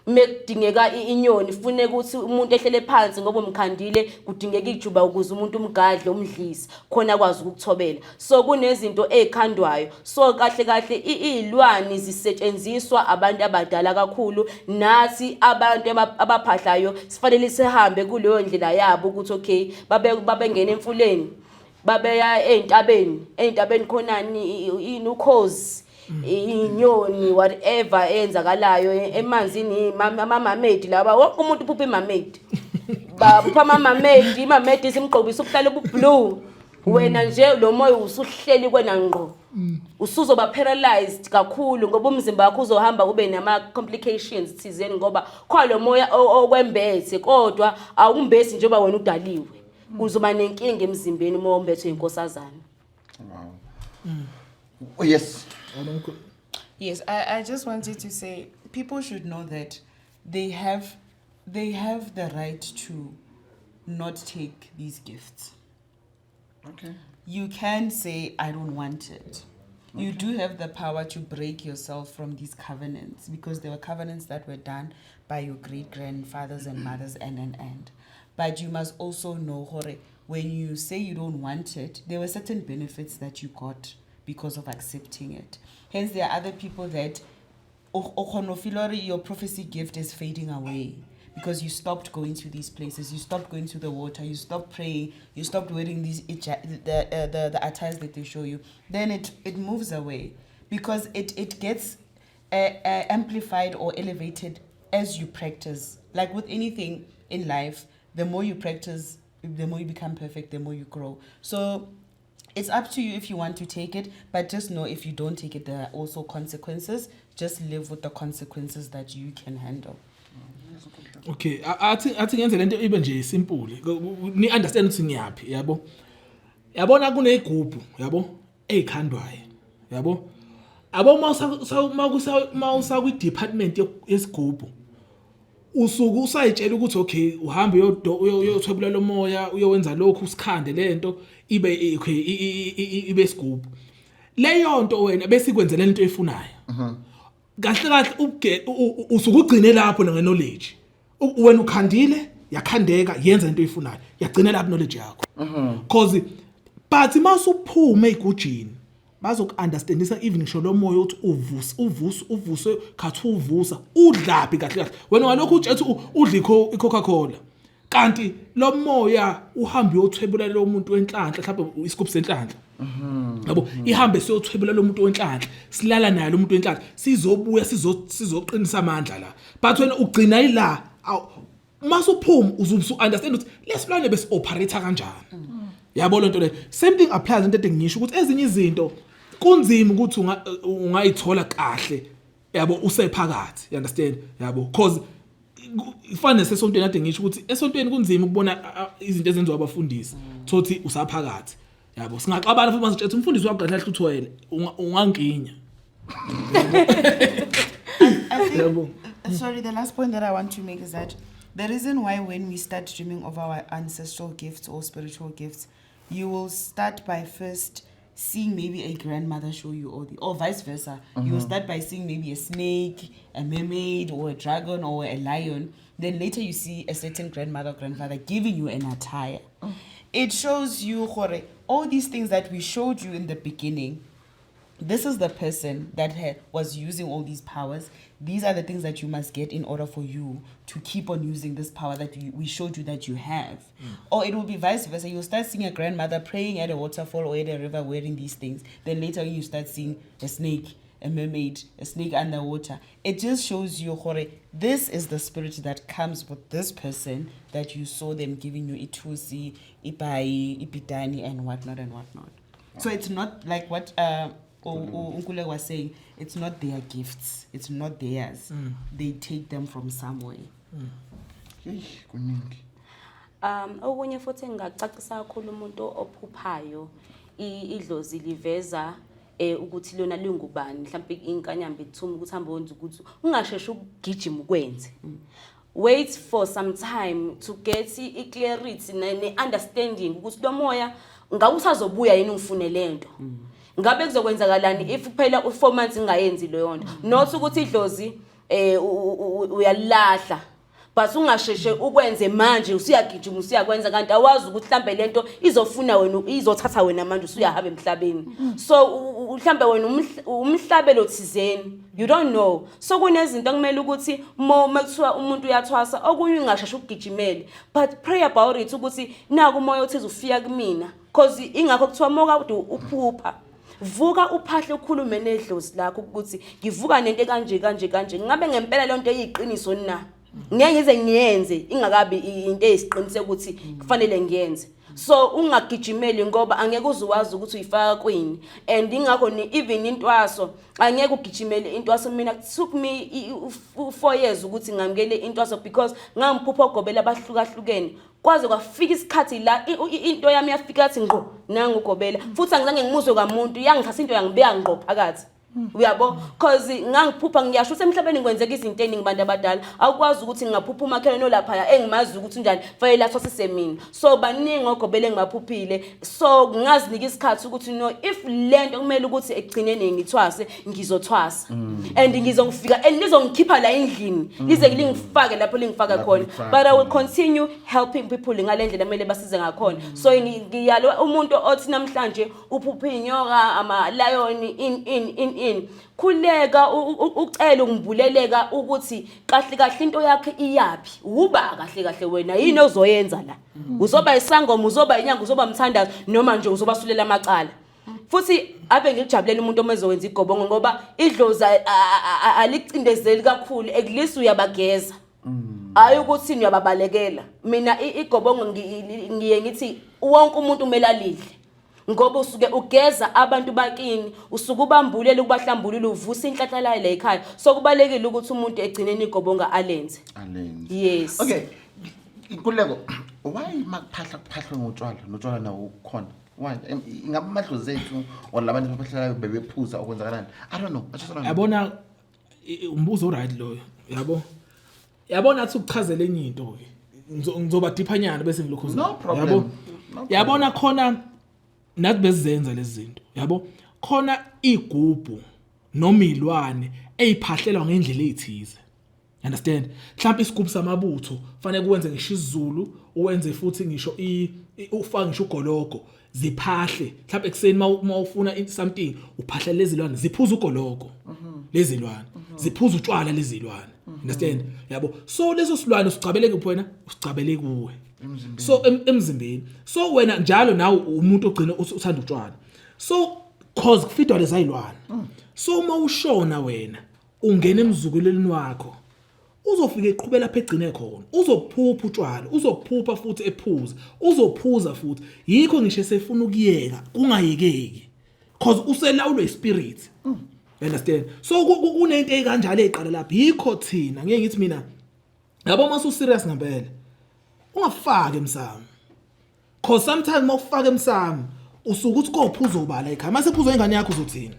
Mekudingeka inyoni funeka ukuthi umuntu ehlele phansi ngoba umkhandile kudingeka ijuba ukuze umuntu umgadle umdlisi khona kwazi ukuthobela. So kunezinto ezikhandwayo. So kahle izilwane zisetshenziswa abantu abadala kakhulu nathi abantu abaphahlayo sifanele sihambe kuleyo ndlela yabo ukuthi okay babengena emfuleni babeya eintabeni khonani inukhozi inyoni whatever enzakalayo emanzini amamamedi laba wonke umuntu uphupha imamedi baphupha amamamedi imamedi simgqobisa ubuhlalo obublue wena nje lo moya usuhleli kwena ngqo usuzoba paralyzed kakhulu ngoba umzimba wakho uzohamba ube nama complications thizeni ngoba khona lo moya okwembethe kodwa awumbesi njengoba wena udaliwe uzoba nenkinga emzimbeni uma umbethe inkosazana. Oh, yes. Yes, I just wanted to say people should know that they have the right to not take these gifts. Okay. You can say I don't want it. You do have the power to break yourself from these covenants because there were covenants that were done by your great grandfathers and mothers and. But you must also know, Hore, when you say you don't want it, there were certain benefits that you got because of accepting it. Hence, there are other people that your prophecy gift is fading away because you stopped going to these places, you stopped going to the water, you stopped praying, you stopped wearing these the attires that they show you. Then it moves away because it gets amplified or elevated as you practice. Like with anything in life, the more you practice, the more you become perfect, the more you grow. So it's up to you if you want to take it, but just know if you don't take it, there are also consequences. Just live with the consequences that you can handle. Okay, athi ngenze lento ibe nje simple. Ni understand ukuthi ngiyapi, yabo? Yabona kunezigubhu, yabo? Ezikhandwayo, yabo? Abo mawusa kwi department yesigubhu. usuku usayitshela ukuthi okay uhambe uyothwebula lo moya uyowenza lokhu usikhande lento ibe ibe sigubhu leyo nto wena bese ikwenzela into efunayo kahle usuku ugcine lapho ngeknowledge wena ukhandile yakhandeka yenza into eyifunayo yagcina lapho knowledge yakho because but masuphume egujini bazoku-understandisa even ngisho lo moya ukuthi uvuse khathi uvusa udlaphi kahle wena ngalokho utshethe udla i-Coca-Cola kanti lo moya uhambe uyothwebula lo muntu wenhlanhla mhlawumbe isigubhu senhlanhla yabo ihambe siyothwebula lo muntu wenhlanhla silala naye lo muntu wenhlanhla sizobuya sizoqinisa amandla la but wena ugcina ila masuphuma uzubu-understand ukuthi lesilwane besi-operator kanjani yabo lento le same thing applies into engisho ukuthi ezinye izinto kunzima ukuthi ungayithola kahle yabo usephakathi you understand yabo because ifana sesontweni ade ngisho ukuthi esontweni kunzima ukubona izinto ezenziwa abafundisi thothi usaphakathi yabo singaxabana futhi masitshethe umfundisi wakho kahle uthwele unganginya Sorry, the last point that I want to make is that the reason why when we start dreaming of our ancestral gifts or spiritual gifts, you will start by first seeing maybe a grandmother show you or vice versa. You will start by seeing maybe a snake, a mermaid, or a dragon, or a lion. Then later you see a certain grandmother or grandfather giving you an attire. It shows you all these things that we showed you in the beginning. This is the person that was using all these powers. These are the things that you must get in order for you to keep on using this power that we showed you that you have. Or it will be vice versa. You'll start seeing a grandmother praying at a waterfall or at a river wearing these things. Then later you start seeing a snake, a mermaid, a snake underwater. It just shows you, this is the spirit that comes with this person that you saw them giving you itusi, ipai, ipitani, and whatnot and whatnot. So it's not like what Unkule was saying, it's not their gifts, it's not theirs. They take them from somewhere. Okunye futhi ngicacisa kakhulu umuntu ophuphayo idlozi liveza ukuthi lona lingubani mhlawumbe inkanyamba ithuma ukuthi hambe wenza ukuthi ungasheshe ukugijima ukwenze. Wait for some time to get i-clarity ne-understanding ukuthi lo moya ngabe usazobuya yini ungifune lento. Ngabe kuzokwenzakalani if kuphela u4 months ingayenzi leyo nto not ukuthi idlozi uyalahla but ungasheshe ukwenze manje usiyagijima usiyakwenza kanti awazi ukuthi mhlambe lento izofuna wena izothatha wena manje usuyahamba emhlabeni so mhlambe wena umhlabelo thizeni you don't know so kunezinto kumele ukuthi mekuthiwa umuntu uyathwasa okunye ungasheshe ukugijimele but pray about it ukuthi naku umoya othize ufika kumina because ingakho kuthiwa moka uphupha vuka uphahle ukhulume nedlozi lakho ukuthi ngivuka nento kanje ngabe ngempela le nto eyiqiniso na ngeke ngize ngiyenze ingakabi into eyisiqiniseko ukuthi kufanele ngiyenze so ungagijimeli ngoba angeke uzwazi ukuthi uyifaka kwini and ingakho ni even intwaso angeke ugijimele intwaso mina took me 4 years ukuthi ngamukele intwaso because ngamphupha ogobela abahlukahlukene kwaze kwafika isikhathi la into yami yafika athi ngqo nangu ugobela futhi angizange ngimuzwe kamuntu yangithatha into yangibeka ngqo phakathi uyabo cause ngangiphupha ngiyasho usemhlabeni kwenzeka izinto eziningi abantu abadala awukwazi ukuthi ngingaphupha umakhelwane olapha engimazi ukuthi unjani fanele athose semini so baningi ogobele ngibaphuphile so ngingazinika isikhathi ukuthi no if lento kumele ukuthi egcinene ngithwase ngizothwasa and ngizongifika and lizongikhipha la endlini lize lingifake lapho lingifaka khona but I will continue helping people ngalendlela kumele basize ngakhona so ngiyalo umuntu othi namhlanje uphupha inyoka ama lion in khuleka ucela ungibuleleka ukuthi kahle into yakhe iyapi uba kahle wena yini ozoyenza la uzoba isangoma uzoba inyanga uzoba mthandazo noma nje uzobasulela amacala futhi ave ngikujabulela umuntu omezowenza igobongo ngoba idloza alicindezeli kakhulu ekulisi uyabageza ayi ukuthi uyababalekela mina igobongo ngiye ngithi wonke umuntu kumele alidle ngoba usuke ugeza abantu bakini usuke ubambulele ukubahlambulula uvusa inhlanhla la ekhaya so kubalekile ukuthi umuntu egcineni igobonga alenze yes okay inkuleko why makuphahlwe ngotshwala nawo khona why ngabe amadlozi ethu or labantu abahlayo bebephuza okwenzakalani I don't know yabona umbuzo right loyo yabo yabona athi ukuchazela enye into ke ngizoba diphanyana bese ngilokhuza No problem. yabo No problem. yabona khona nathi bezenza lezi zinto yabo khona igubhu noma ilwane eyiphahlelwa ngendlela ezithize. Understand? Mhlawumbe isigubhu samabutho fanele kuwenze ngisho isiZulu uwenze futhi ngisho ufake ngisho ugologo ziphahle mhlawumbe ekseni mawufuna something uphahle lezilwane ziphuza ugologo lezilwane ziphuza utshwala lezilwane. Understand? Yabo so leso silwane usicabeleke kuphena usicabele kuwe so emzimbeni so wena njalo nawe umuntu ogcina uthanda utshwala so cause kufidwa lezilwane so mawushona wena ungena emzukulweni wakho uzofika eqhubela lapha egcine khona uzophupha utshwala uzophupha futhi ephuza uzophuza futhi yikho ngisho sefuna ukuyeka kungayekeki cause uselawulwe ispirit. Understand? So kunento ekanjalo eqala lapha yikho thina ngeke ngithi mina yabo mase userious ngempela ungafake emsamo cause sometimes mawufaka emsamo usuka uthi kophuza ubala ekhaya mase phuza ingane yakho uzothina.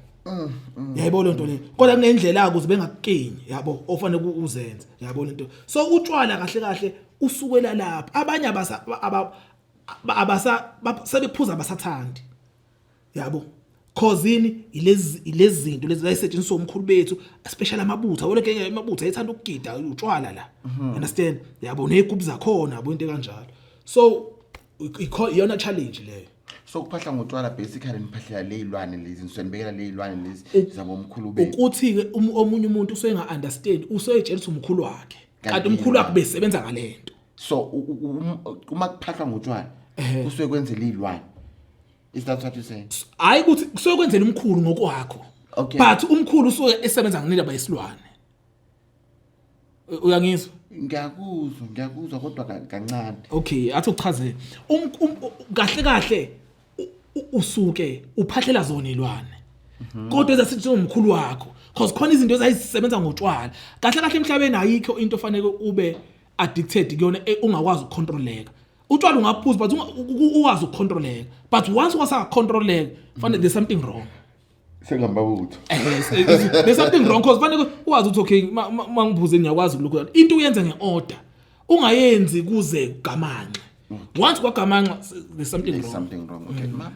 Yayibona lento le kodwa kunendlela ukuze bengakukenyi yabo ofanele uzenze yabona lento so utshwala kahle kahle usukela lapha abanye sebephuza abasathandi yabo causini ilezi zinto lezi zayisetshenziswa umkhulu bethu especially amabutha wonke amabutha ayethanda ukugida utshwala la. Understand? Yabo nezigubhu zakhona yabo into kanjalo so iyona challenge leyo. So kuphahla ngotshwala basically niphahlela lezilwane lezi nisenibekela lezilwane lezi zabo umkhulu bethu. Ukuthi ke omunye umuntu usenga understand useyetshelisa umkhulu wakhe kanti umkhulu wakhe besebenza ngalento. So uma kuphahla ngotshwala kusuke kwenzela izilwane. Is that what you saying? Hayi ukuthi kusuke kwenzela umkhulu ngokwakho. Okay. But umkhulu usuke esebenza ngendaba yesilwane. Uyangizwa? Ngiyakuzwa kodwa kancane. Okay, athi ukuchazela. Kahle kahle usuke uphahlela zona ilwane. Kodwa ezasithi umkhulu wakho because khona izinto ezayisebenza ngotshwala. Kahle kahle emhlabeni ayikho into ofanele ube addicted kuyona ungakwazi ukucontroleka. Utshwala ungaphuza but ukwazi ukucontroleka. But once wasa-controleka, fanele there's something wrong. Sengambabutho. There's something wrong because fanele ukwazi ukuthi okay mangiphuze ngiyakwazi ukulokho. Into uyenza ngeorder. Ungayenzi kuze ugamanxe. Once kwagamanxa there's something wrong. Okay, ma'am.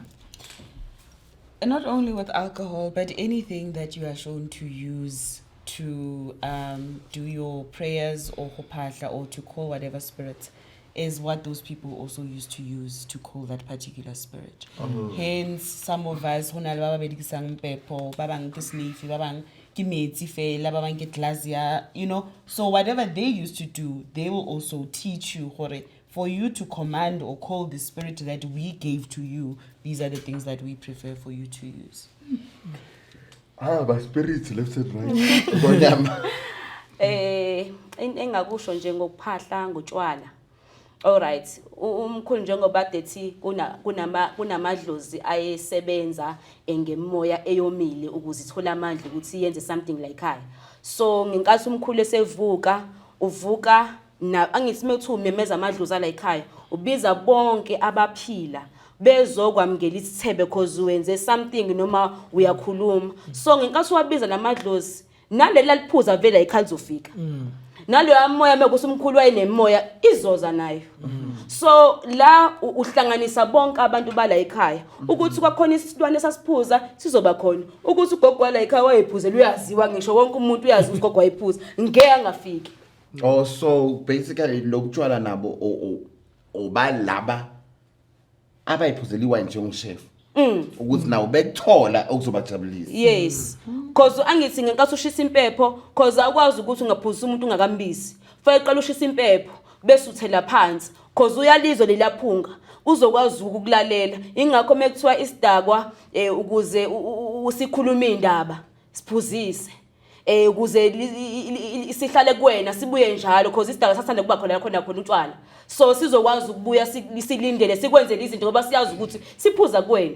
And not only with alcohol, but anything that you are shown to use to do your prayers or hopahla or to call whatever spirit is what those people also used to use to call that particular spirit. Hence, some of us, hona le baba bedikisang pepo, babang kisnifi, babang kimetsi fela, babang kitlazia, you know. So whatever they used to do, they will also teach you for you to command or call the spirit that we gave to you. These are the things that we prefer for you to use. My spirits left and right. Godam. Engakusho nje ngokuphahla ngotshwala. Alright, umkhulu njengoba dethi kunamadlozi ayesebenza ngemoya eyomile ukuze ithola amandla ukuthi yenze something like high. So ngenkathi umkhulu esevuka uvuka na angithi mewuthi umemeza amadlozi ala ekhaya ubiza bonke abaphila bezokwamukela isithebe because wenze something noma uyakhuluma. So ngenkathi wabiza namadlozi nalela liphuza vela ekhaya uzofika. Nalo moya mekusumkhulu wayenemoya izoza nayo. So la uhlanganisa bonke abantu bala ekhaya ukuthi kwakhona isilwane esasiphuza sizoba khona ukuthi ugogo wala ekhaya wayephuzela uyaziwa ngisho wonke umuntu uyazi ugogo wayephuza ngeke angafiki. Oh, so basically lokutshwala nabo obalaba abayiphuzela iwine njengomchef. Ukuthi nawo bekuthola okuzobajabulisa. Yes. Because angithi ngenkathi ushisa impepho because akwazi ukuthi ungaphuza umuntu ungakambisi. Fanele uqala ushisa impepho bese uthela phansi because uyalizwe lelaphunga uzokwazi ukulalela. Ingakho mekuthiwa isidakwa ukuze usikhuluma indaba siphuzise. Ukuze sihlale kuwena sibuye njalo because isidakwa sathanda kuba khona utshwala. So sizokwazi ukubuya silindele sikwenzele izinto ngoba siyazi ukuthi siphuza kuwena.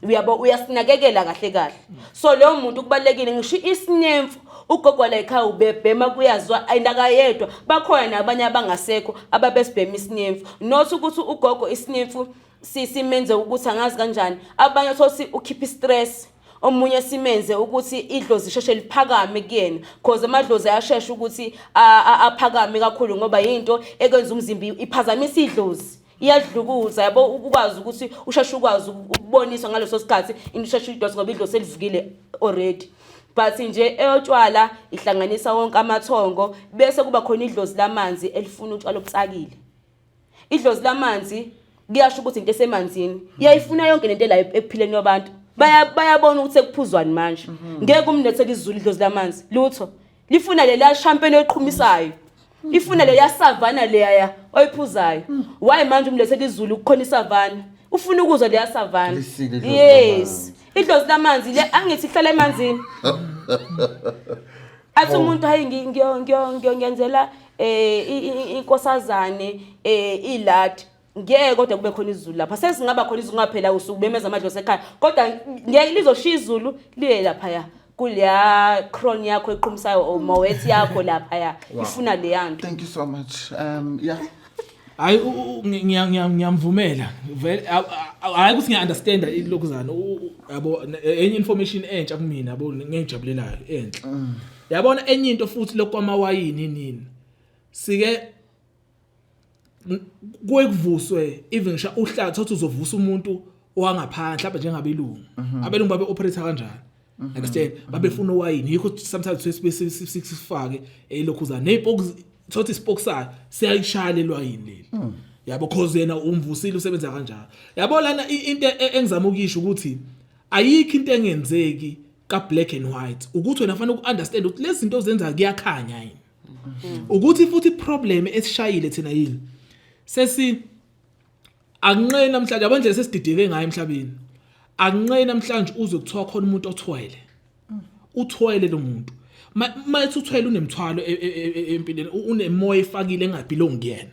Uyabo uyasinakekela kahle kahle. So lo muntu kubalekile ngisho isinemfu ugogo la ekhaya ubebhema kuyazwa ayindakayedwa bakhona nabanye abangasekho ababesibhema isinemfu. Not ukuthi ugogo isinemfu simenze ukuthi angazi kanjani abanye thosi ukhipha stress omunye simenze ukuthi idlozi isheshe liphakame kuyena because amadlozi ayashesha ukuthi aphakame kakhulu ngoba into ekwenza umzimba iphazamisa idlozi iyadlukuza yabo ukwazi ukuthi usheshe ukwazi ukuboniswa ngaleso sikhathi into isheshe idlozi ngoba idlozi selivukile already. But nje eyotshwala ihlanganisa wonke amathongo bese kuba khona idlozi lamanzi elifuna utshwala obutsakile. Idlozi lamanzi kuyasho ukuthi into esemanzini iyayifuna yonke lento la ekuphileni yabantu bayabona ukuthi sekuphuzwani manje ngeke umnethele izulu idlozi lamanzi lutho lifuna leya champagne eqhumisayo ifuna leya savana leya oyiphuzayo why manje umlethele izulu ukukhona isavana ufuna ukuzwa leya savana yes idlozi lamanzi le angithi ihlala emanzini athi umuntu hayi ngiyongenzela inkosazane iladi ngeke kodwa kube khona izulu lapha sesingaba khona izulu ngaphela usuku bemeza amadlozi ekhaya kodwa ngeke lizoshiya izulu liye lapha ya kuleya crown yakho eqhumisayo o mawethu yakho lapha ya ifuna le yanto. Thank you so much. Yeah. Hayi ngiyamvumela vele hayi ukuthi ngiyaunderstand lokuzana yabo enye information entsha kumina yabo ngijabulelayo enhle yabona enye into futhi lokwamawayini nini sike kwekuvuswe even ngisho uhlala thothi uzovusa umuntu owangaphandle mhlawumbe njengabelungu abelungu babe operate kanjani understand babefuna owayini yikho sometimes sifake elokhuzana nezipoku thothi isipoku sayo siyayishaya elwayini leli yabo cause yena umvusile usebenza kanjalo yabo lana into engizama ukuyisho ukuthi ayikho into engenzeki ka black and white ukuthi wena fanele uunderstand ukuthi lezi zinto zenza kuyakhanya yini ukuthi futhi problem esishayile thina yini sesi akunqena namhlanje abandlela sesidideke ngayo emhlabeni akunqena namhlanje uzokuthiwa khona umuntu othwele uthwele lo muntu mayethi uthwele unemthwalo empilweni unemoya efakile engabhilongi kuyena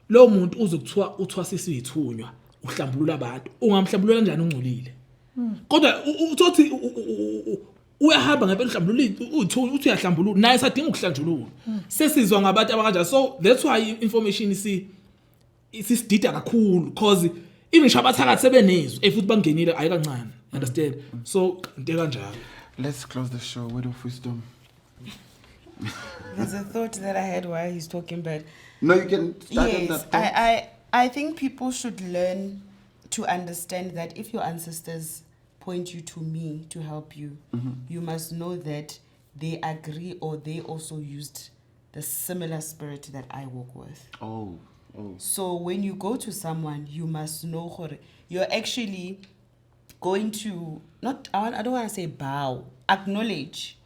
lo muntu uzokuthiwa uthwasisa izithunywa uhlambulula abantu ungamhlambulula kanjani ungcolile kodwa uthi uyahamba ngempela uhlambulula uthi uyahlambulula naye sadinga ukuhlanjulula sesizwa ngabantu abakanjalo so that's why information isidida kakhulu because even shabathakathi sebenezwe futhi bangenile ayikancane understand so into kanjalo. Let's close the show. Word of wisdom. There's a thought that I had while he's talking, but No, you can start on yes, that. I think people should learn to understand that if your ancestors point you to me to help you, you must know that they agree or they also used the similar spirit that I work with. Oh. So when you go to someone, you must know you're actually going to I don't want to say bow, acknowledge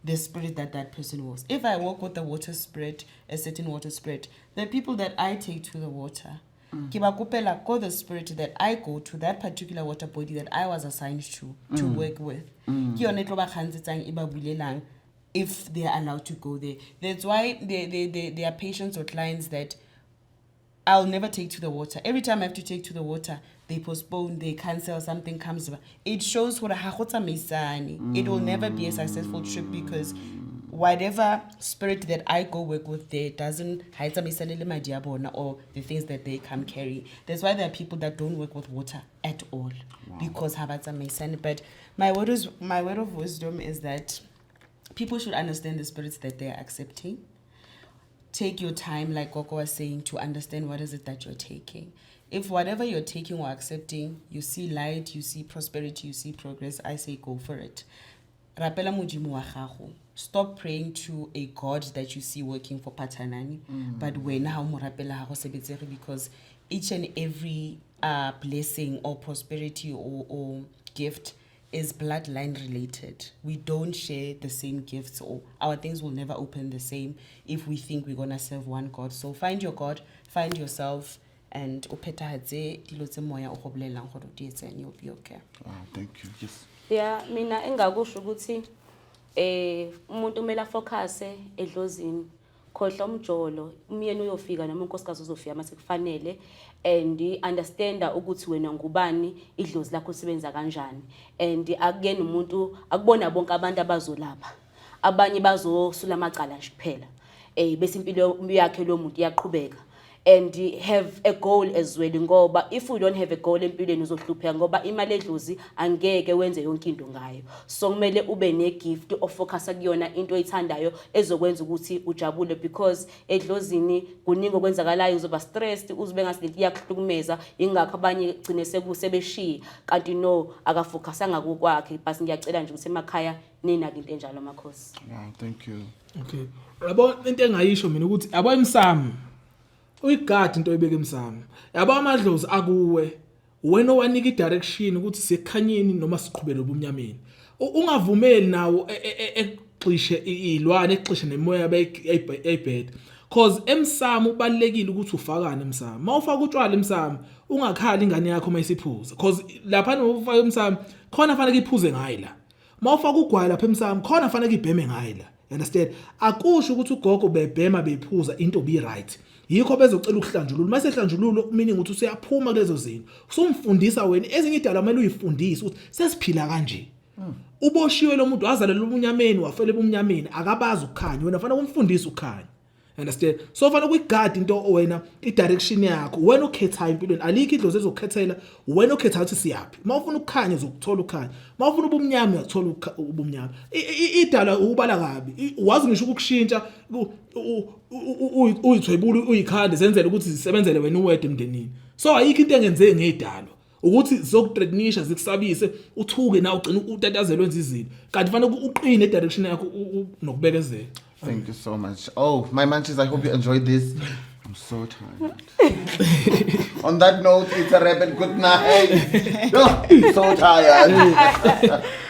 the spirit that person was. If I work with the water spirit, a certain water spirit, the people that I take to the water, go the spirit that I go to, that particular water body that I was assigned to work with. If they are allowed to go there. That's why there are patients or clients that I'll never take to the water. Every time I have to take to the water, they postpone, they cancel, something comes. It shows what it will never be a successful trip because whatever spirit that I go work with there doesn't or the things that they come carry. That's why there are people that don't work with water at all because but my word of wisdom is that people should understand the spirits that they are accepting. Take your time, like Coco was saying, to understand what is it that you're taking. If whatever you're taking or accepting, you see light, you see prosperity, you see progress, I say go for it. Rapela mujimu wa gago. Stop praying to a God that you see working for Patanani, but when how morapela hago sebetsege because each and every blessing or prosperity or gift is bloodline related. We don't share the same gifts or our things will never open the same if we think we're going to serve one God. So find your God, find yourself, and you'll be okay. Thank you. Yes. Yeah, mina engakusho ukuthi umuntu umela focus edlozini khohla umjolo umyeni uyofika noma unkosikazi uzofika mase kufanele and understand ukuthi wena ngubani idlozi lakho lisebenza kanjani and akuyena umuntu akubona bonke abantu abazolapha abanye bazosula amacala nje kuphela bese impilo yakhe lo muntu iyaqhubeka and have a goal as well, ngoba if you don't have a goal empilweni uzohlupheka ngoba imali edlozi angeke wenze yonke into ngayo. So kumele ube ne gift ofocusa kuyona into oyithandayo ezokwenza ukuthi ujabule, because edlozini kuningi okwenzakalayo, uzoba stressed, uzibe ngasileti yakuhlukumeza, ingakho abanye gcine sekusebeshiya kanti no akafocusanga kwakhe. Basi ngiyacela nje ukuthi emakhaya nina into enjalo makhosi. Wow, thank you. Okay. Yabo into engayisho mina ukuthi yabo emsamo. Uyigadi into oyibeka emsamo. Yabo amadlozi akuwe. Wena owanika idirection ukuthi sekhanyeni noma siqhubele ubumnyameni. Ungavumeli nawo exishe ilwane, exishe nemoya bayibhede. Cause emsamo ubalekile ukuthi ufakane emsamo. Mawufaka utshwala emsamo, ungakhali ingane yakho mayisiphuza. Cause lapha nofaka emsamo, khona fanele iphuze ngayi la. Mawufaka ugwayi lapha emsamo, khona fanele ibheme ngayi la. You understand? Akusho ukuthi ugogo bebhema bephuza into be right. Yikho bezocela ukuhlanjulula. Mase ehlanjululo meaning ukuthi useyaphuma kulezo zinto. Usumfundisa wena ezinye idala kumele uyifundise ukuthi sesiphila kanje. Uboshiwe lo muntu wazalela ubunyameni wafela ebunyameni akabazi ukukhanya, wena fanele umfundise ukukhanya. Understand? So fanele ukuyigadi into wena idirection yakho, wena ukhetha empilweni, alikho idlozi ezokukhethela, wena ukhetha ukuthi siyapi. Mawufuna ukukhanya uzokuthola ukukhanya, mawufuna ubumnyama uyathola ubumnyama. Idala ubala kabi, wazi ngisho ukushintsha uyithwebula uyikhande zenzele ukuthi zisebenzele wena uwede emndenini. So ayikho into engenzeki ngedalo ukuthi zokutrenisha zikusabise uthuke na ugcina utatazela wenza izinto, kanti fanele uqine edirection yakho nokubekezela. Thank you so much. Oh, my munchies, I hope you enjoyed this. I'm so tired. On that note, it's a wrap and good night. Oh, so tired.